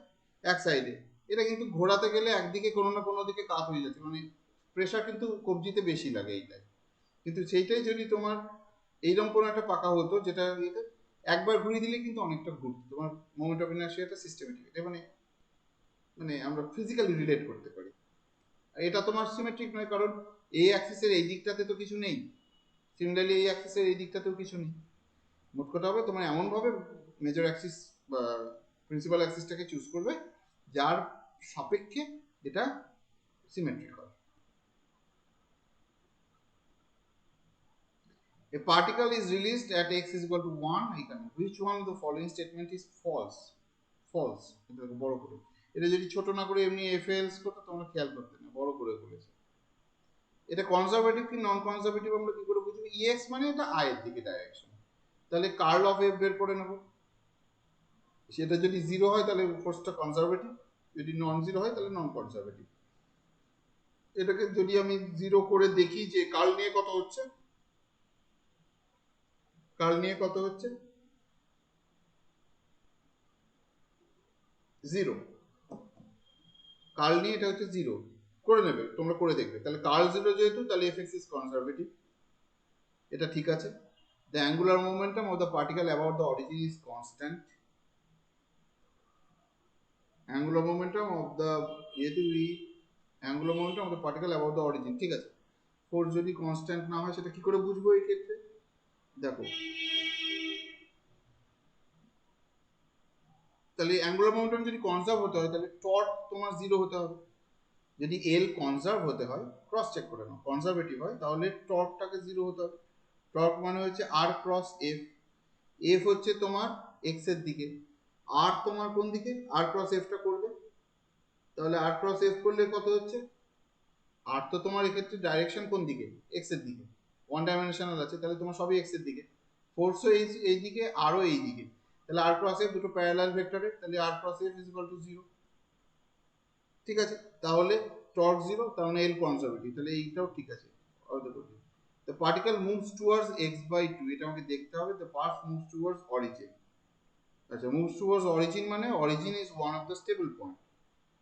এক সাইডে, এটা কিন্তু ঘোরাতে গেলে একদিকে কোনো না কোনো দিকে কাত হয়ে যাচ্ছে, মানে প্রেশার কিন্তু কবজিতে বেশি লাগে এইটাই। কিন্তু সেইটাই যদি তোমার এইরকম কোনো একটা পাকা হতো, যেটা ইয়েতে একবার ঘুরিয়ে দিলে কিন্তু অনেকটা ঘুরতো, তোমার মোমেন্ট অফ ইনার্শিয়াটা সিস্টেমেটিক, এটা মানে মানে আমরা ফিজিক্যালি রিলেট করতে পারি। আর এটা তোমার সিমেট্রিক নয়, কারণ এই অ্যাক্সিসের এই দিকটাতে তো কিছু নেই, সিমিলারলি এই অ্যাক্সিসের এই দিকটাতেও কিছু নেই। মোট কথা হবে তোমার এমনভাবে মেজর অ্যাক্সিস বা প্রিন্সিপাল অ্যাক্সিসটাকে চুজ করবে যার সাপেক্ষে এটা সিমেট্রিক হয়। A particle is released at x is equal to 1 এখানে, which one of the following statement is false? False, এটা বড় করে, এটা যদি ছোট না করে এমনি এফ এলস করতো তোমরা খেয়াল করতে না, বড় করে বলেছে। এটা কনজারভেটিভ কি নন কনজারভেটিভ আমরা কি করে বুঝবো? ইয়েস মানে এটা আয়ের দিকে ডাইরেকশন, তাহলে কার্ল অফ এফ বের করে নেব। সেটা যদি 0 হয় তাহলে ফোর্সটা কনজারভেটিভ, যদি নন 0 হয় তাহলে নন কনজারভেটিভ। এটাকে যদি আমি 0 করে দেখি যে কার্ল নিয়ে কত হচ্ছে, কার্ল নিয়ে কত হচ্ছে 0, কার্ল নিয়ে এটা হচ্ছে 0 করে নেবে, তোমরা করে দেখবে। তাহলে কার্ল 0 যেহেতু, তাহলে এফ(x) ইজ কনজারভেটিভ, এটা ঠিক আছে। The angular momentum of the particle about the origin is constant. Angular momentum of the যেহেতু angular momentum of the particle about the origin, ঠিক আছে। ফোর্স যদি কনস্ট্যান্ট না হয় সেটা কি করে বুঝবো এই ক্ষেত্রে? দেখো, তাহলে অ্যাঙ্গুলার মোমেন্টাম যদি কনজার্ভ হতে হয় তাহলে টর্ক তোমার 0 হতে হবে। যদি এল কনজার্ভ হতে হয়, ক্রস চেক করে নাও, কনজারভেটিভ হয় তাহলে টর্কটাকে 0 হতে হবে। টর্ক মানে হচ্ছে আর ক্রস এফ, এফ হচ্ছে তোমার এক্স এর দিকে, আর তোমার কোন দিকে, আর ক্রস এফটা করবে, তাহলে আর ক্রস এফ করলে কত হচ্ছে, আর তো তোমার এক্ষেত্রে ডাইরেকশন কোন দিকে, এক্স এর দিকে, ওয়ান ডাইমেনশনাল আছে, তাহলে তোমার সবই এক্স এর দিকে, ফোর্সও এই দিকে, আরও এই দিকে, তাহলে আর ক্রস এফ দুটো প্যারালাল ভেক্টরে, তাহলে R cross F is equal to 0, ঠিক আছে। তাহলে টর্ক 0, তার মানে এল কনজারভেটিভ, তাহলে এইটাও ঠিক আছে। The particle moves towards x/2, এটা আমাকে দেখতে হবে। The path moves towards origin, আচ্ছা moves towards origin মানে origin is one of the stable point,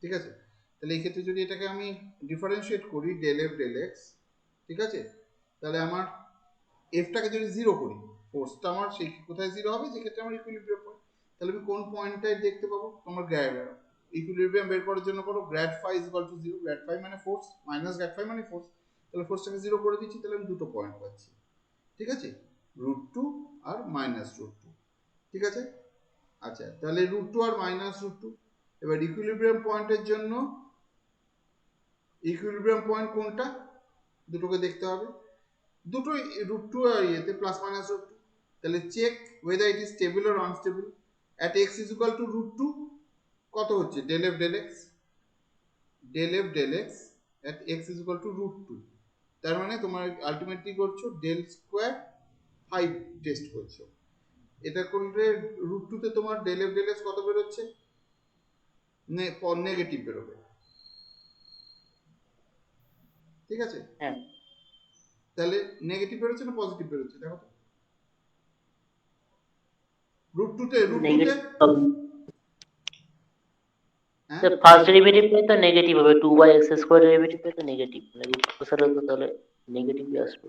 ঠিক আছে। তাহলে এই ক্ষেত্রে যদি এটাকে আমি ডিফারেন্সিয়েট করি del f del x, ঠিক আছে, তাহলে আমার এফটাকে যদি 0 করি, ফোর্সটা আমার সেই কোথায় 0 হবে, যে ক্ষেত্রে আমার ইকুইলিব্রিয়াম পয়েন্ট, তাহলে আমি কোন পয়েন্টটায় দেখতে পাবো, তোমার ইকুইলিব্রিয়াম বের করার জন্য করো grad phi is equal to 0, grad phi মানে ফোর্স মাইনাস গ্র্যাড ফাই মানে ফোর্স, তাহলে ফোর্সটাকে 0 করে দিচ্ছি, তাহলে আমি দুটো পয়েন্ট পাচ্ছি, ঠিক আছে, √2 আর -√2, ঠিক আছে। আচ্ছা, তাহলে √2 আর -√2, এবার ইকুইলিব্রিয়াম পয়েন্টের জন্য ইকুইলিব্রিয়াম পয়েন্ট কোনটা, দুটোকে দেখতে হবে, দুটোই √2 আর ইয়েতে প্লাস মাইনাস √2, তাহলে check whether it is stable or unstable. At x is equal to √2 কত হচ্ছে, del f del x, del f del x at x is equal to √2, তার মানে তোমার আলটিমেটলি করছো del স্কোয়ার 5 টেস্ট করছো, এটা করলে √2 তে তোমার del f del x কত বেরোচ্ছে, নেগেটিভ বেরোবে, ঠিক আছে। হ্যাঁ, তাহলে নেগেটিভ বেরোচ্ছে না পজিটিভ বেরোচ্ছে, দেখো তো √2 তে হ্যাঁ, ফার্স্ট ডেরিভেটিভ পেয়ে তো নেগেটিভ হবে, 2/x² ডেরিভেটিভ পেয়ে তো নেগেটিভ, মানে √2 সাথে তো তাহলে নেগেটিভই আসবে।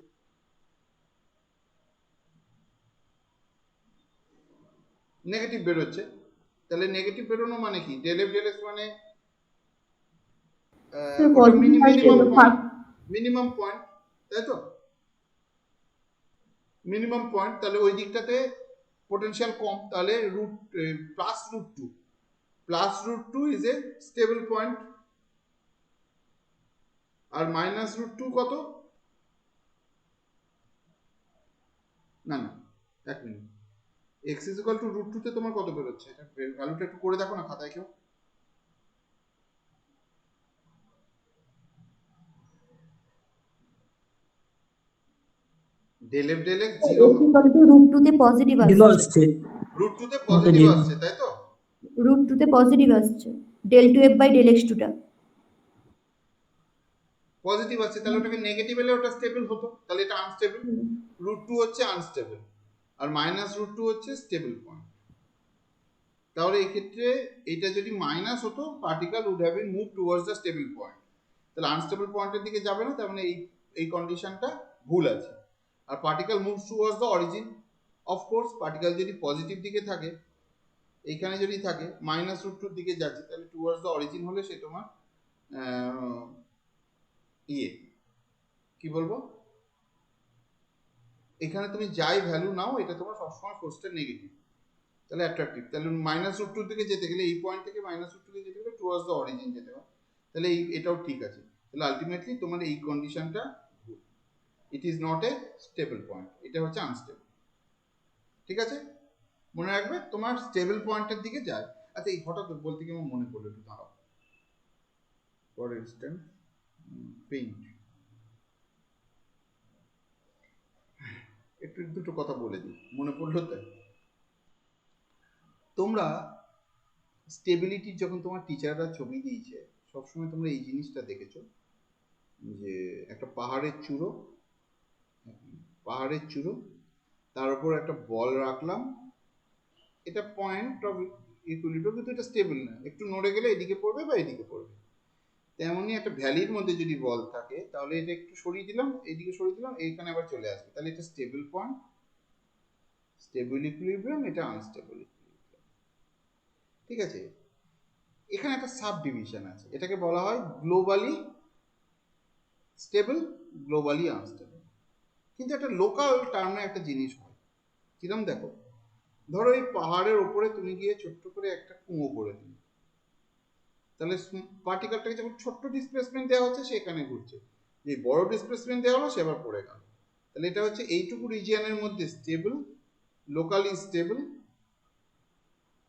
নেগেটিভ বেরোচ্ছে, তাহলে নেগেটিভ বেরোনো মানে কি, del f del x মানে ওটা মিনিমাম পয়েন্ট, তাই তো, মিনিমাম পয়েন্ট, তাহলে ওই দিকটাতে পোটেনশিয়াল কম, তাহলে +√2 ইজ এ স্টেবল পয়েন্ট, আর -√2 কত, না না এক minute, x is equal to √2 তে তোমার কত বেরোচ্ছে, এটা ভ্যালুটা একটু করে দেখো না খাতায় কেউ, del f del x 0 √2 তে পজিটিভ জিরো আসছে, আসছে, √2 তে পজিটিভ আসছে, তাই তো, √2 তে পজিটিভ আসছে, del2f/del x2 টা পজিটিভ আছে, তাহলে ওটাকে নেগেটিভ হলে ওটা স্টেবল হতো, তাহলে এটা আনস্টেবল, √2 হচ্ছে আনস্টেবল আর -√2 হচ্ছে স্টেবল পয়েন্ট, তাহলে এই ক্ষেত্রে এটা যদি মাইনাস হতো particle would have been move towards the stable point, তাহলে আনস্টেবল পয়েন্টের দিকে যাবে না, তার মানে এই কন্ডিশনটা ভুল আছে। আর particle moves towards the origin, of course particle যদি পজিটিভ দিকে থাকে, এইখানে যদি থাকে -√2 দিকে যাচ্ছে, তাহলে টুয়ার্ডস দ্য অরিজিন হলে সে তোমার কি বলবো, এখানে তুমি যাই ভ্যালু নাও এটা তোমার সবসময় ফোর্সটা নেগেটিভ, তাহলে অ্যাট্রাকটিভ, তাহলে -√2 দিকে যেতে গেলে এই পয়েন্ট থেকে -√2 দিকে যেতে গেলে টুয়ার্ডস দ্য অরিজিন যেতে হবে, তাহলে এটাও ঠিক আছে, তাহলে আলটিমেটলি তোমার এই কন্ডিশনটা ভুল, it is not a stable point, এটা হচ্ছে আনস্টেবল, ঠিক আছে, মনে রাখবে তোমার স্টেবল পয়েন্টের দিকে যায়। আচ্ছা, এই হঠাৎ বলতে গিয়ে আমার মনে পড়লো, একটু দাঁড়াও, ফর ইনস্ট্যান্স পেইন্ট। একটু দুটো কথা বলে দিই, মনে পড়লো তাই। তোমরা স্টেবিলিটির যখন তোমার টিচাররা ছবি দিয়েছে, সবসময় তোমরা এই জিনিসটা দেখেছো যে একটা পাহাড়ের চূড়ো, তার উপর একটা বল রাখলাম, এটা পয়েন্ট অফ ইকুইলিব্রিয়াম, কিন্তু এটা স্টেবল না, একটু নড়ে গেলে এদিকে পড়বে বা এদিকে পড়বে। তেমনি একটা ভ্যালির মধ্যে যদি বল থাকে, তাহলে এটা একটু সরিয়ে দিলাম, এইদিকে সরিয়ে দিলাম, এইখানে আবার চলে আসবে, তাহলে এটা স্টেবল পয়েন্ট, স্টেবল ইকুইলিব্রিয়াম, এটা আনস্টেবল ইকুইলিব্রিয়াম। ঠিক আছে, এখানে একটা সাব ডিভিশন আছে, এটাকে বলা হয় গ্লোবালি স্টেবল, গ্লোবালি আনস্টেবল। কিন্তু একটা লোকাল টার্মে একটা জিনিস হয়, কিরম দেখো, ধরো এই পাহাড়ের ওপরে তুমি গিয়ে ছোট্ট করে একটা কুঁয়ো করে দিলে, তাহলে পার্টিকেলটাকে যখন ছোট্ট ডিসপ্লেসমেন্ট দেওয়া হচ্ছে সেখানে ঘুরছে, যে বড় ডিসপ্লেসমেন্ট দেওয়া হলো সে আবার পড়ে গেল। তাহলে এটা হচ্ছে এইটুকু রিজিয়নের মধ্যে stable, locally stable,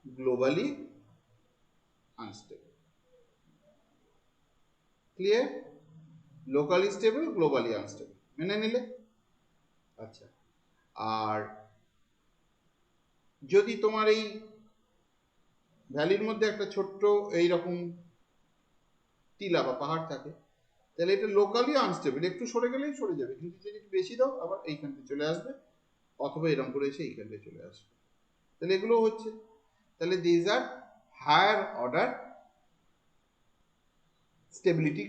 globally unstable. Clear? Locally stable, globally unstable, মেনে নিলে? আচ্ছা, আর যদি তোমার এই ভ্যালির মধ্যে একটা ছোট্ট এইরকম টিলা বা পাহাড় থাকে, তাহলে এটা লোকালি আনস্টেবল, একটু সরে গেলেই সরে যাবে, কিন্তু যদি একটু বেশি দাও আবার এইখানটা চলে আসবে, অথবা এরকম করে এসে এইখানটায় চলে আসবে। তাহলে এগুলো হচ্ছে, তাহলে these are higher order stability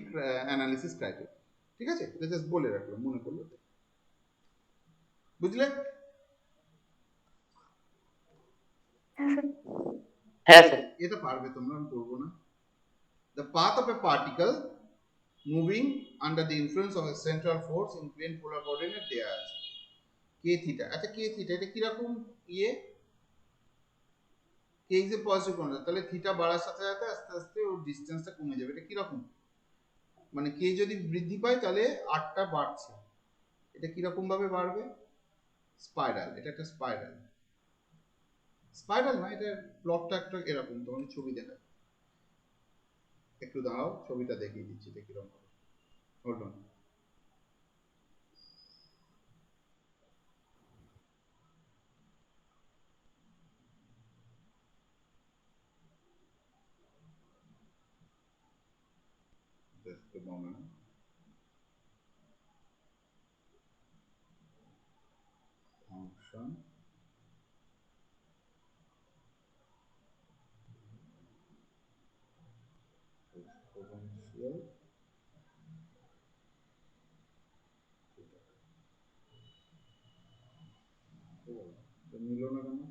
analysis criteria. ঠিক আছে, এটা জাস্ট বলে রাখলাম, মনে করলো, বুঝলে? হ্যাঁ স্যার। এটা পারবে তোমরা, আমি করবো না। The path of a particle moving under the influence of a central force in plane polar coordinate দেয়া আছে k থিটা। আচ্ছা, k থিটা এটা কিরকম ইয়ে, k is a positive quantity, তাহলে থিটা বাড়ার সাথে সাথে আস্তে আস্তে ওর ডিসটেন্সটা কমে যাবে, এটা কিরকম, মানে k যদি বৃদ্ধি পায় তাহলে আরটা বাড়ছে, এটা কিরকম ভাবে বাড়বে? স্পাইরাল, এটা একটা স্পাইরাল, স্পাইরাল না, এটা প্লটটা একটা এরকম, তোমাকে ছবি দেখায়, একটু দাঁড়াও, ছবিটা দেখিয়ে দিচ্ছি এটা কিরকম হবে। Hold on. Just a moment. Function exponential নিল না কেন?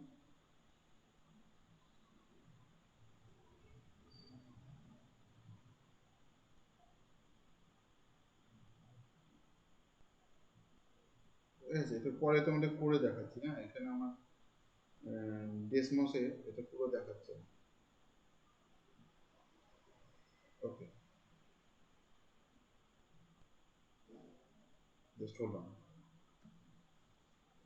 ঠিক আছে, এটা পরে তোমাদের করে দেখাচ্ছি। হ্যাঁ, এখানে আমার ডেসমসে এটা পুরো দেখাচ্ছে। Okay, just hold on.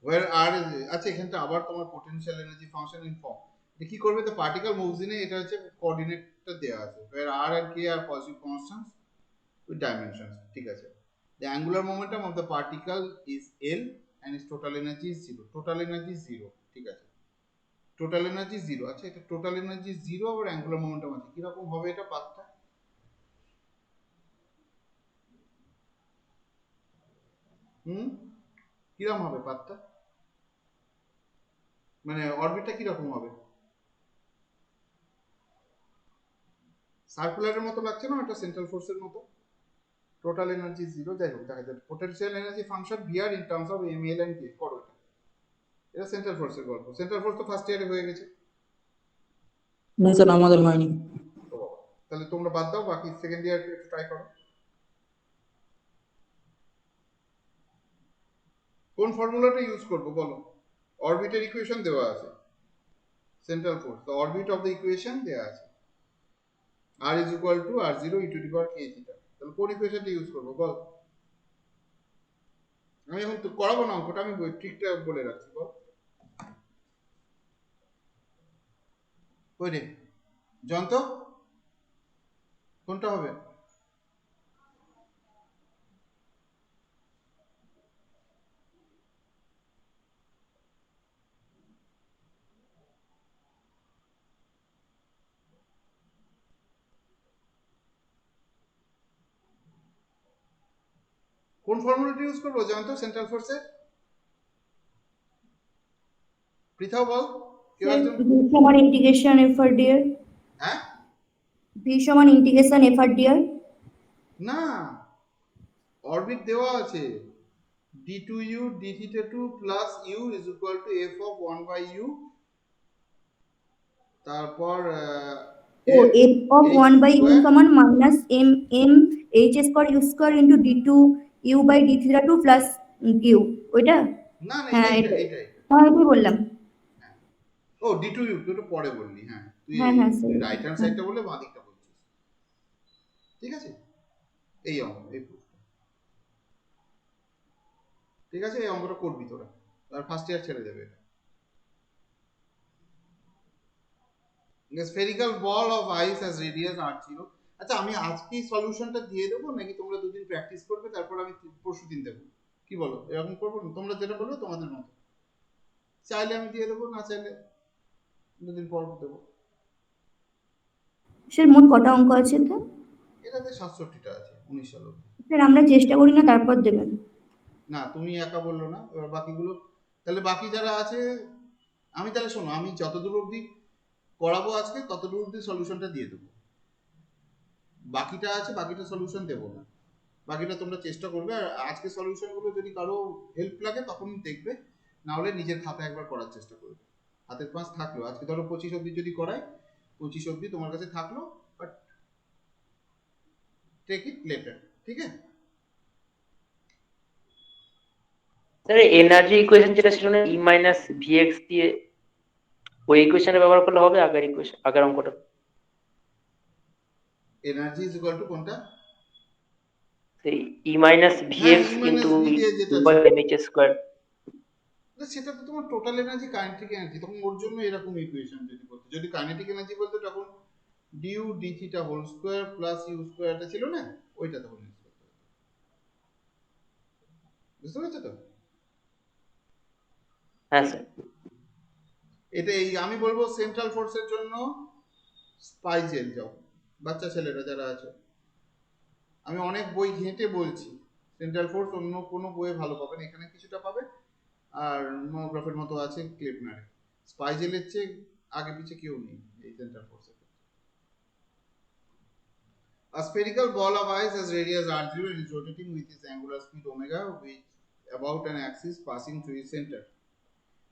where r is, আচ্ছা এখানটা আবার তোমার potential energy function in form, এটা কি করবে, তো পার্টিকেল মুভস ইন, এটা হচ্ছে কোঅর্ডিনেটটা দেওয়া আছে, where r and k are positive constants with dimensions। ঠিক আছে, the angular momentum of the particle is L and its total energy is 0, total energy is 0। ঠিক আছে, টোটাল এনার্জি 0। আচ্ছা, এটা টোটাল এনার্জি 0 আবার অ্যাঙ্গুলার মোমেন্টাম আছে, কিরকম হবে এটা পাথটা? কিরকম হবে পাথটা, মানে অরবিটটা কিরকম হবে? সার্কুলারের মতো লাগছে না, এটা সেন্ট্রাল ফোর্সের মতো। টোটাল এনার্জি 0, যাই হোক দেখা যাবে। Potential energy function B R in terms of M L and K, করো এটা। এটা সেন্ট্রাল ফোর্সের গল্প, সেন্ট্রাল ফোর্স তো ফার্স্ট ইয়ারে হয়ে গেছে। না স্যার, আমাদের হয়নি। ও, তাহলে তোমরা বাদ দাও, বাকি সেকেন্ড ইয়ার একটু ট্রাই করো। কোন ফর্মুলাটা ইউজ করবো বলো? অরবিটের ইকুয়েশন দেওয়া আছে, central force, the orbit of the equation দেওয়া আছে, r is equal to r0 e to the power k theta। তাহলে কোন ইকুয়েশনটা ইউজ করবো বল? আমি এখন তো করাবো না অঙ্কটা, আমি ঠিকটা বলে রাখছি, বল। ওই রে যন্ত্র, কোনটা হবে? কোন ফর্মুলাটা ইউজ করবো জানো তো সেন্ট্রাল ফোর্সে? পৃথাও বল কেউ স্যার একজন। ভি সমান ইন্টিগ্রেশন এফ আর ডি আর, হ্যাঁ ভি সমান ইন্টিগ্রেশন এফ আর ডি আর। না, অরবিট দেওয়া আছে d2u d theta 2 plus u is equal to f of 1 by u, তারপর ও F of h 1 by U square। সমান minus M H square U square into D two U by D theta two plus Q, ওইটা? না না, হ্যাঁ এইটা এটাই, এইটাই। হ্যাঁ এটাই বললাম। ও d2u তুই তো পরে বললি, হ্যাঁ তুই হ্যাঁ হ্যাঁ স্যার, রাইট হ্যান্ড সাইডটা বলে বাঁ দিকটা বলছিস, ঠিক আছে? এই অঙ্ক, এই প্রুফটা, ঠিক আছে? এই অঙ্কটা করবি তোরা, আর ফার্স্ট ইয়ার ছেড়ে দেবে এটা। Spherical ball of ice has radius r0। আচ্ছা আমি আজকেই সলিউশনটা দিয়ে দেবো নাকি তোমরা দুদিন প্র্যাকটিস করবে তারপর আমি পরশু দিন দেবো? কি বলো, এরকম করবো না? তোমরা যেটা বলবে তোমাদের মতো, চাইলে আমি দিয়ে দেবো, না চাইলে দুদিন পর দেবো। স্যার মোট কটা অঙ্ক আছে তো? এটাতে 67টা আছে 19 সাল অবধি। স্যার আমরা চেষ্টা করি না, তারপর দেবেন। না তুমি একা বললো না, এবার বাকিগুলো তাহলে বাকি যারা আছে, আমি তাহলে শোনো, আমি যতদূর অবধি করাবো আজকে ততদূর অবধি সলিউশনটা দিয়ে দেবো, বাকিটা আছে বাকিটা সলিউশন দেবো না, বাকিটা তোমরা চেষ্টা করবে। আর আজকে সলিউশনগুলো যদি কারো হেল্প লাগে তখন দেখবে, না হলে নিজের খাতা একবার করার চেষ্টা করবে। হাতের পাঁচ থাকলো, আজকে ধরো 25 অবধি যদি করায়, 25 অবধি তোমার কাছে থাকলো, বাট টেক ইট লেটার, ঠিক আছে? স্যার এনার্জি ইকুয়েশন যেটা ছিল না, ই মাইনাস ভিএক্স দিয়ে, ওই ইকুয়েশনে ব্যবহার করলে হবে আগের ইকুয়েশন, আগের অঙ্কটা? এনার্জি ইজ ইকুয়াল টু কোনটা? সেই ই মাইনাস হ্যাঁ ভিএক্স ই মাইনাস ইন্টু ভি দিয়ে যেটা টু ছিল, বাই এমএইচ স্কোয়ার। সেটা তো তোমার টোটাল এনার্জি, কাইনেটিক এনার্জি, তখন ওর জন্য এরকম ইকুয়েশন যদি বলতো, যদি কাইনেটিক এনার্জি বলতো তখন DU D theta whole square plus U স্কোয়ারটা ছিল না, ওইটা তখন use করতে হতো। বুঝতে পেরেছো তো? হ্যাঁ স্যার। এটা এই আমি বলবো সেন্ট্রাল ফোর্সের জন্য স্পাইজেল যাও, বাচ্চা ছেলেরা যারা আছে, আমি অনেক বই ঘেঁটে বলছি, সেন্ট্রাল ফোর্স অন্য কোনো বইয়ে ভালো পাবেন, এখানে কিছুটা পাবে, আর মোনোগ্রাফের মতো আছে ক্লিপনারে। স্পাইজেলের চেয়ে আগে পিছে কেউ নেই এই সেন্ট্রাল ফোর্সের। A spherical ball of ice has radius r0 and is rotating with its angular speed omega, which about an axis passing through its center.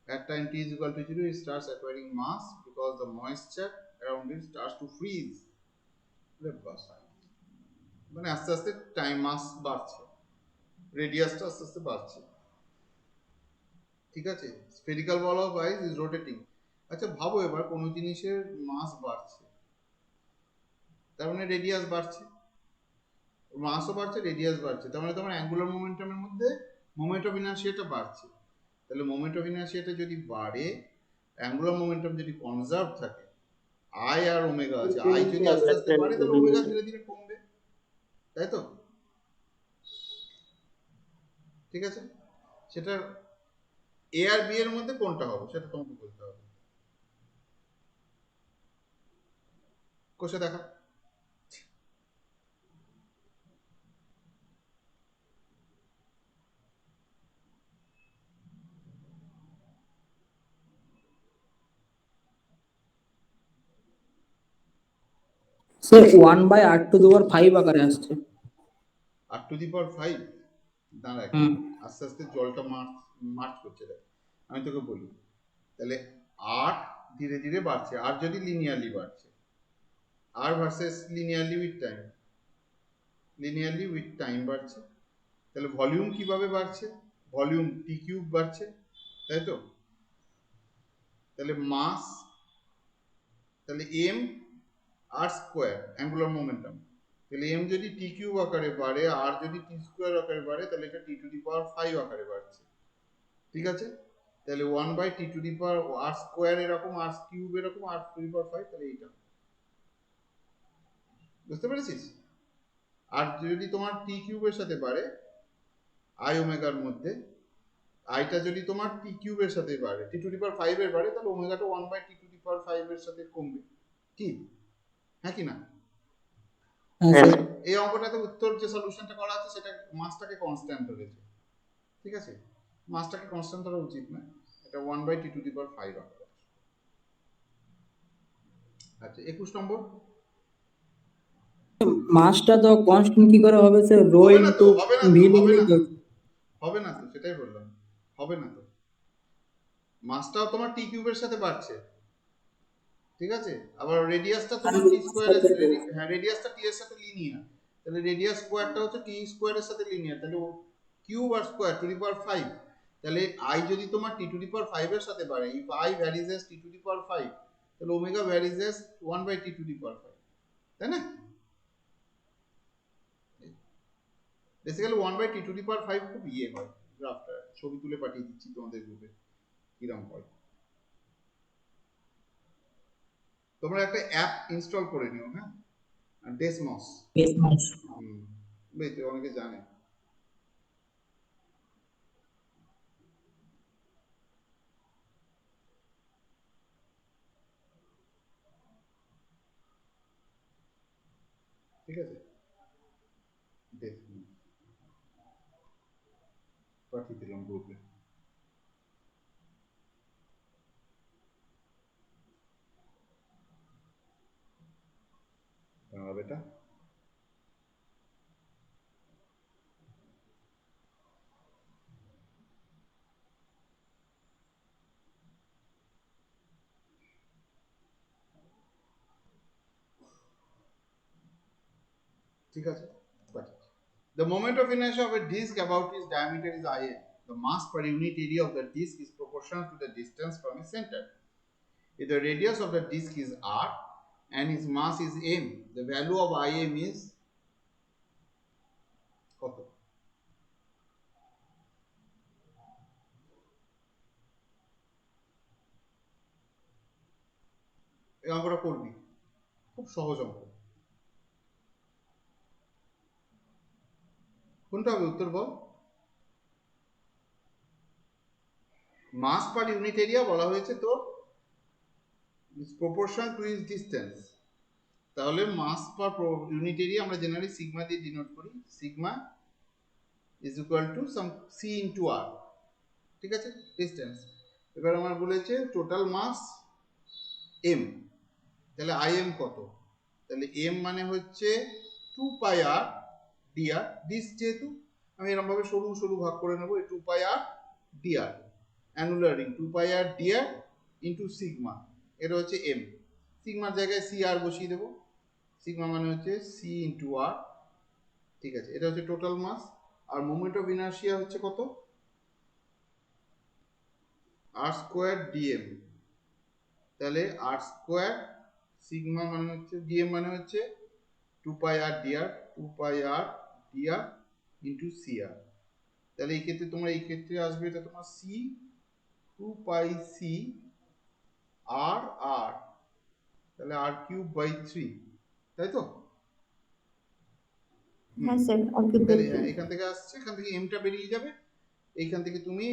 At time t is equal to 0, it starts acquiring mass because the moisture around it starts to freeze. মানে আস্তে আস্তে time মাস বাড়ছে, রেডিয়াসটা আস্তে আস্তে বাড়ছে, ঠিক আছে? Spherical ball of ice is rotating. আচ্ছা ভাবো এবার কোনো জিনিসের মাস বাড়ছে, তার মানে রেডিয়াস বাড়ছে, মাসও বাড়ছে রেডিয়াস বাড়ছে, তার মানে তোমার অ্যাঙ্গুলার মোমেন্টামের মধ্যে মোমেন্ট অফ ইনার্শিয়াটা বাড়ছে। তাহলে মোমেন্ট অফ ইনার্শিয়াটা যদি বাড়ে, অ্যাঙ্গুলার মোমেন্টাম যদি কনজার্ভ থাকে, আই আর ওমেগা আছে, আই যদি আস্তে আস্তে বাড়ে তাহলে ওমেগা ধীরে ধীরে কমবে, তাই তো? ঠিক আছে, সেটা এ আর বি এর মধ্যে কোনটা হবে সেটা তোমাকে বলতে হবে। কোষে দেখা। স্যার 1/r⁵ আকারে আসছে। আর টু দি পাওয়ার 5, দাঁড়া একটু, হুম। আস্তে আস্তে জলটা মার্চ করছে, দেখ আমি তোকে বলি, তাহলে আর ধীরে ধীরে বাড়ছে, আর যদি লিনিয়ারলি বাড়ছে, আর ভার্সেস লিনিয়ারলি উইথ টাইম বাড়ছে, তাহলে ভলিউম কিভাবে বাড়ছে? ভলিউম টি কিউব বাড়ছে, তাই তো? তাহলে মাস, তাহলে M R square angular momentum, তাহলে এম যদি টি কিউব আকারে বাড়ে, আর যদি টি স্কোয়ার আকারে বাড়ে, তাহলে এটা টি টু দি পাওয়ার 5 আকারে বাড়ছে, ঠিক আছে? তাহলে 1/t to the power R square এরকম, আর কিউব এরকম, আর টু দি পাওয়ার 5, তাহলে এইটা, বুঝতে পেরেছিস? আর যদি তোমার টি কিউবের সাথে বাড়ে আই ওমেগার মধ্যে, আইটা যদি তোমার টি কিউবের সাথে বাড়ে, টি টু দি পাওয়ার 5 এর বাড়ে, তাহলে ওমেগাটা 1/t টু দি পাওয়ার 5 এর সাথে কমবে, কি হ্যাঁ কি না? হ্যাঁ হ্যাঁ স্যার। এই অঙ্কটাতে উত্তর যে সলিউশনটা করা আছে সেটা মাসটাকে কনস্ট্যান্ট ধরেছে, ঠিক আছে? মাসটাকে কনস্ট্যান্ট ধরা উচিত না, এটা 1/t⁵ অঙ্ক। আচ্ছা 21 নম্বর। মাসটা তো কনস্ট্যান্ট কি করে হবে স্যার? রো হবে না তো, ইনটু হবে না ভি তো, হবে লিখলেই না তো। তো, হবে না তো, সেটাই বললাম, হবে না তো। মাসটাও তোমার টি কিউবের সাথে বাড়ছে, ঠিক আছে? আবার রেডিয়াসটা তোমার টি স্কোয়ারের, হ্যাঁ রেডিয়াসটা টি এর সাথে লিনিয়ার, তাহলে রেডিয়াস স্কোয়ারটা হচ্ছে টি স্কোয়ারের সাথে লিনিয়ার, তাহলে cube R square to the power 5, তাহলে আই যদি তোমার টি টু দি পাওয়ার 5 এর সাথে বাড়ে, if I varies as T to the power 5, তাহলে omega varies as 1/t to the power 5, তাই না? Basically 1/t to the power 5 খুব ইয়ে হয়, গ্রাফটা ছবি তুলে পাঠিয়ে দিচ্ছি তোমাদের গ্রুপে কিরম হয়। তোমরা একটা অ্যাপ ইনস্টল করে নিও, হ্যাঁ, ডেসমস, বেশ অনেকে জানে। ঠিক আছে, ডেসমস পাঠিয়ে দিলাম গ্রুপে। বেটা ঠিক আছে, পাঠিয়েছি। The moment of inertia of a disk about its diameter is Im. The mass per unit area of the disk is proportional to the distance from its center. If the radius of the disk is r and its mass is m, the value of Im is কত? এই অঙ্কটা করবি, খুব সহজ অঙ্ক। কোনটা হবে উত্তর বল? মাস পার ইউনিট এরিয়া বলা হয়েছে তো প্রপোর্শনাল টু ইজ ডিসটেন্স, তাহলে মাস পার ইউনিট এরিয়া আমরা জেনারেলি সিগমা দিয়ে ডিনোট করি, sigma is equal to some C into R, ঠিক আছে, ডিসটেন্স। এবার আমার বলেছে টোটাল মাস এম, তাহলে আই এম কত? তাহলে এম মানে হচ্ছে 2πr dr, ডিস্ক যেহেতু আমি এরকম ভাবে সরু সরু ভাগ করে নেবো, 2πr dr, annular ring 2πr dr into sigma, এটা হচ্ছে এম। সিগমার জায়গায় সি আর বসিয়ে দেবো, সিগমা মানে হচ্ছে সি ইন্টু আর, ঠিক আছে, এটা হচ্ছে টোটাল মাস। আর মোমেন্ট অফ ইনার্শিয়া হচ্ছে কত? আর স্কোয়ার ডিএম, তাহলে আর স্কোয়ার সিগমা মানে হচ্ছে ডিএম মানে হচ্ছে 2πr dr, 2πr dr into CR, তাহলে এই ক্ষেত্রে তোমার এই ক্ষেত্রে আসবে এটা তোমার সি 2πc আর আর, তাহলে আর কিউব বাই 3, তাই তো? হ্যাঁ স্যার, অঙ্কিত তাহলে এখান থেকে আসছে, এখান থেকে এমটা বেরিয়ে যাবে, এইখান থেকে তুমি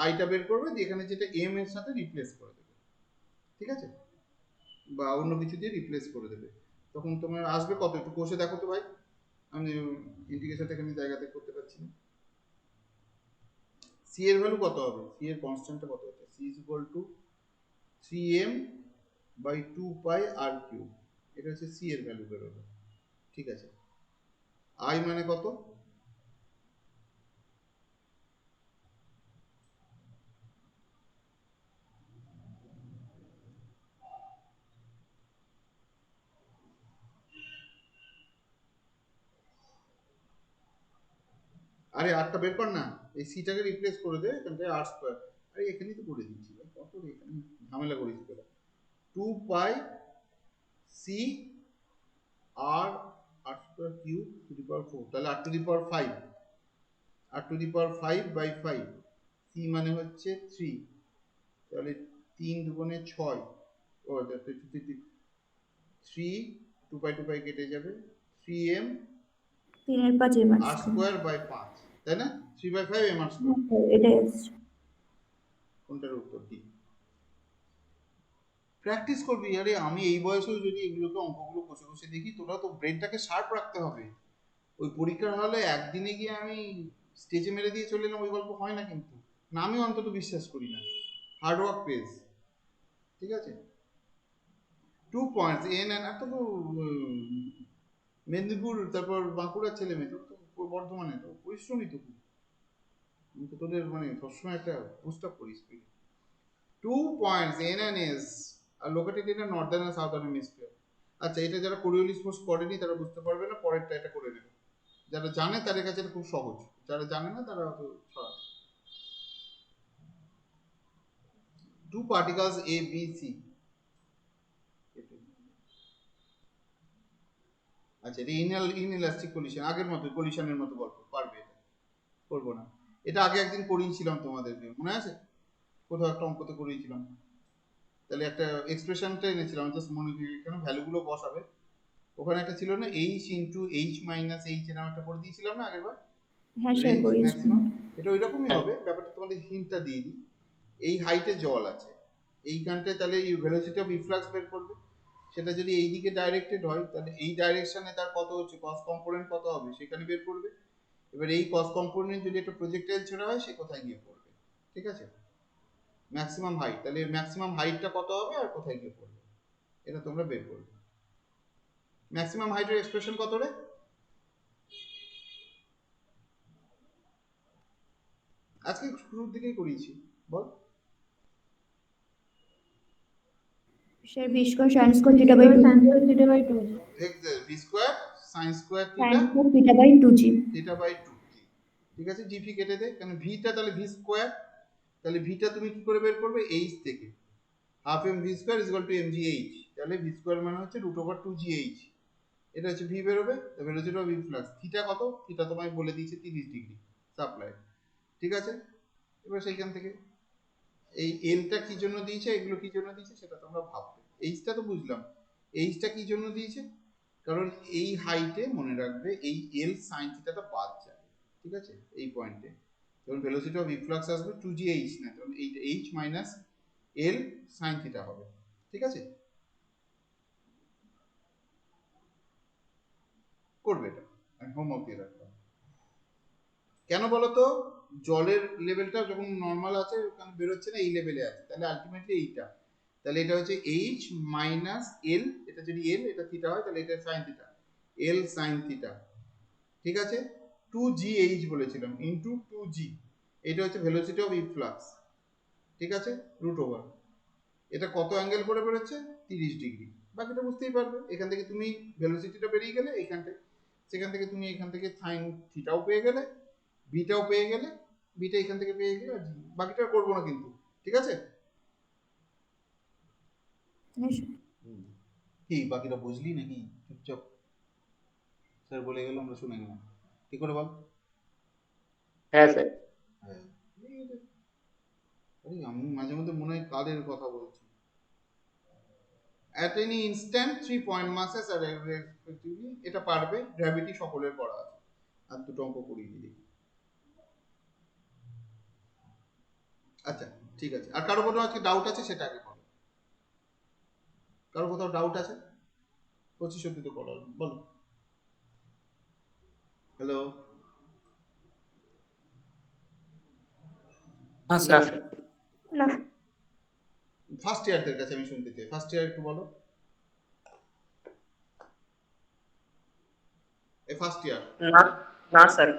আইটা বের করবে, দিয়ে এখানে যেটা এম এর সাথে রিপ্লেস করে দেবে, ঠিক আছে, বা অন্য কিছু দিয়ে রিপ্লেস করে দেবে, তখন তোমার আসবে কত? একটু কষে দেখো তো ভাই, আমি ইন্টিগ্রেশনটাকে আমি জায়গাতে করতে পারছি না। সি এর ভ্যালু কত হবে? সি এর কনস্ট্যান্টটা কত হচ্ছে? C is equal to 3m by 2π R cube, এটা হচ্ছে সি এর ভ্যালু বেরোবে, ঠিক আছে। আই মানে কত? আরে আরটা বের কর না, এই সিটাকে রিপ্লেস করে দে, এখান থেকে আর স্কোয়ার, আরে এখানেই তো করে দিচ্ছি ভাই, কত রে এখানে ঝামেলা করিস তোরা। 2π C R R square cube to the power 4, তাহলে R to the power 5, R to the power 5 by 5, C মানে হচ্ছে 3, তাহলে 3 দুগুণে 6, ও 3, 2π কেটে যাবে, 3m 3/5 M R square by 5, তাই না? 3/5 এম আর স্কোয়ার, এটাই আসছে। কোনটার উত্তর? ডি। প্র্যাকটিস করবি। আরে আমি এই বয়সেও যদি এগুলোকে অঙ্কগুলো কষে কষে দেখি, তোরা তো ব্রেনটাকে শার্প রাখতে হবে। ওই পরীক্ষার হলে একদিনে গিয়ে আমি স্টেজে মেরে দিয়ে চলে এলাম, ওই গল্প হয় না কিন্তু। না, আমি অন্তত বিশ্বাস করি না। হার্ড ওয়ার্ক পেজ, ঠিক আছে। 2 পয়েন্টস এন এন এত তো মেদিনীপুর, তারপর বাঁকুড়ার ছেলে মেয়ে, তোর তো বর্ধমানে, তো পরিশ্রমী তো খুব। আমি তো তোদের মানে সবসময় একটা বুস্ট আপ করিস। 2 points N and S are located in a northern and southern hemisphere. আচ্ছা, এটা যারা কোরিওলিস পোস্ট করেনি তারা বুঝতে পারবে না, পরেরটা এটা করে নেবে। যারা জানে তাদের কাছে এটা খুব সহজ, যারা জানে না তারা অত খারাপ। 2 particles A, B, C. আচ্ছা, এটা ইনএলাস্টিক কলিশন, আগের মতো কলিশনের মতো গল্প, পারবে এটা? করবো না। এটা আগে একদিন করিয়েছিলাম তোমাদেরকে, মনে আছে? কোথাও একটা অঙ্কতে করিয়েছিলাম। তাহলে একটা এক্সপ্রেশনটা এনেছিলাম, জাস্ট মনে করি কেন ভ্যালুগুলো বসাবে। ওখানে একটা ছিল না, h into h minus h, এরকম একটা করে দিয়েছিলাম না আগের বার, হ্যাঁ স্যার, রেঞ্জ করিয়েছি। ম্যাক্সিমাম। এটা ওই রকমই হবে ব্যাপারটা, তোমাদের হিন্টটা দিয়ে দিই। এই হাইটে জল আছে এইখানটায়, তাহলে ভেলোসিটি অফ ইফ্লাক্স বের করবে। সেটা যদি এই দিকে ডাইরেক্টেড হয়, তাহলে এই ডাইরেকশনে তার কত হচ্ছে, কস কম্পোনেন্ট কত হবে সেখানে বের করবে। এবার এই কস কম্পোনেন্ট যদি একটা প্রজেক্টাইল ছেড়া হয়, সে কোথায় গিয়ে পড়বে, ঠিক আছে। ম্যাক্সিমাম হাইট, তাহলে ম্যাক্সিমাম হাইটটা কত হবে আর কোথায় গিয়ে পড়বে, এটা তোমরা বের করবে। ম্যাক্সিমাম হাইটের এক্সপ্রেশন কত রে? আজকে শুরুর দিকেই করিয়েছি, বল। Sir V square sine square theta by two, V square sine square sine theta square theta by two G. Theta by 2, ঠিক আছে। জিপি কেটে দে, কারণ ভিটা তাহলে ভি স্কোয়ার, তাহলে ভিটা তুমি কি করে বের করবে, এইচ থেকে। Half M V square is equal to M G H, তাহলে ভি স্কোয়ার মানে হচ্ছে রুট ওভার 2 জি এইচ। এটা হচ্ছে ভি বেরোবে, ভেলোসিটি অফ ইনফ্লাক্স। থিটা কত? থিটা তোমায় বলে দিয়েছে 30 ডিগ্রি সাপ্লাই, ঠিক আছে। এবার সেইখান থেকে এই এলটা কি জন্য দিয়েছে, এগুলো কি জন্য দিয়েছে সেটা তোমরা ভাববে। এইচটা তো বুঝলাম, এইচটা কি জন্য দিয়েছে, কারণ এই হাইটে মনে রাখবে এই এল সাইন থিটাটা বাদ যায়, ঠিক আছে। এই পয়েন্টে যখন ভেলোসিটি অফ ইনফ্লাক্স আসবে 2gh না, তখন এই h minus L sine theta হবে, ঠিক আছে। করবে এটা, আমি হোমওয়ার্ক দিয়ে রাখলাম। কেন বলো তো, জলের লেভেলটা যখন নর্মাল আছে ওখানে বেরোচ্ছে না, এই লেভেলে আছে, তাহলে আলটিমেটলি এইটা, তাহলে এটা হচ্ছে h মাইনাস এল, এটা যদি এল এটা থিটা হয় তাহলে এটা সাইন থিটা, এল সাইন থিটা, ঠিক আছে। 2gh বলেছিলাম ইন্টু 2g, এটা হচ্ছে ভেলোসিটি অফ ইনফ্লাক্স, ঠিক আছে, রুট ওভার। এটা কত অ্যাঙ্গেল করে বেরোচ্ছে, 30 ডিগ্রি। বাকিটা বুঝতেই পারবে, এখান থেকে তুমি ভেলোসিটিটা বেরিয়ে গেলে এইখানটায়, সেখান থেকে তুমি এখান থেকে সাইন থিটাও পেয়ে গেলে, বিটাও পেয়ে গেলে, বিটা এখান থেকে পেয়ে গেলে, আর বাকিটা করবো না কিন্তু, ঠিক আছে। হ্যাঁ স্যার। কি বাকিটা বুঝলি নাকি চুপচাপ স্যার বলে গেল আমরা শুনে গেলাম, কি করে বল। হ্যাঁ স্যার। হ্যাঁ, আরে আমি মাঝে মধ্যে মনে হয় কাদের কথা বলছি। At any instant 3 point masses are respectively, এটা পারবে, গ্র্যাভিটি সকলের পড়া আছে। আর দুটো অঙ্ক করিয়ে দিই। আচ্ছা ঠিক আছে, আর কারো কোথাও আজকে ডাউট আছে সেটা আগে বলো। কারো কোথাও ডাউট আছে? 25 অব্দি তো পড়া বলো। হ্যালো, না না স্যার। স্যার। না ফার্স্ট ইয়ারদের কাছে আমি শুনতে চাই, ফার্স্ট ইয়ার একটু বলো। এই ফার্স্ট ইয়ার না না স্যার।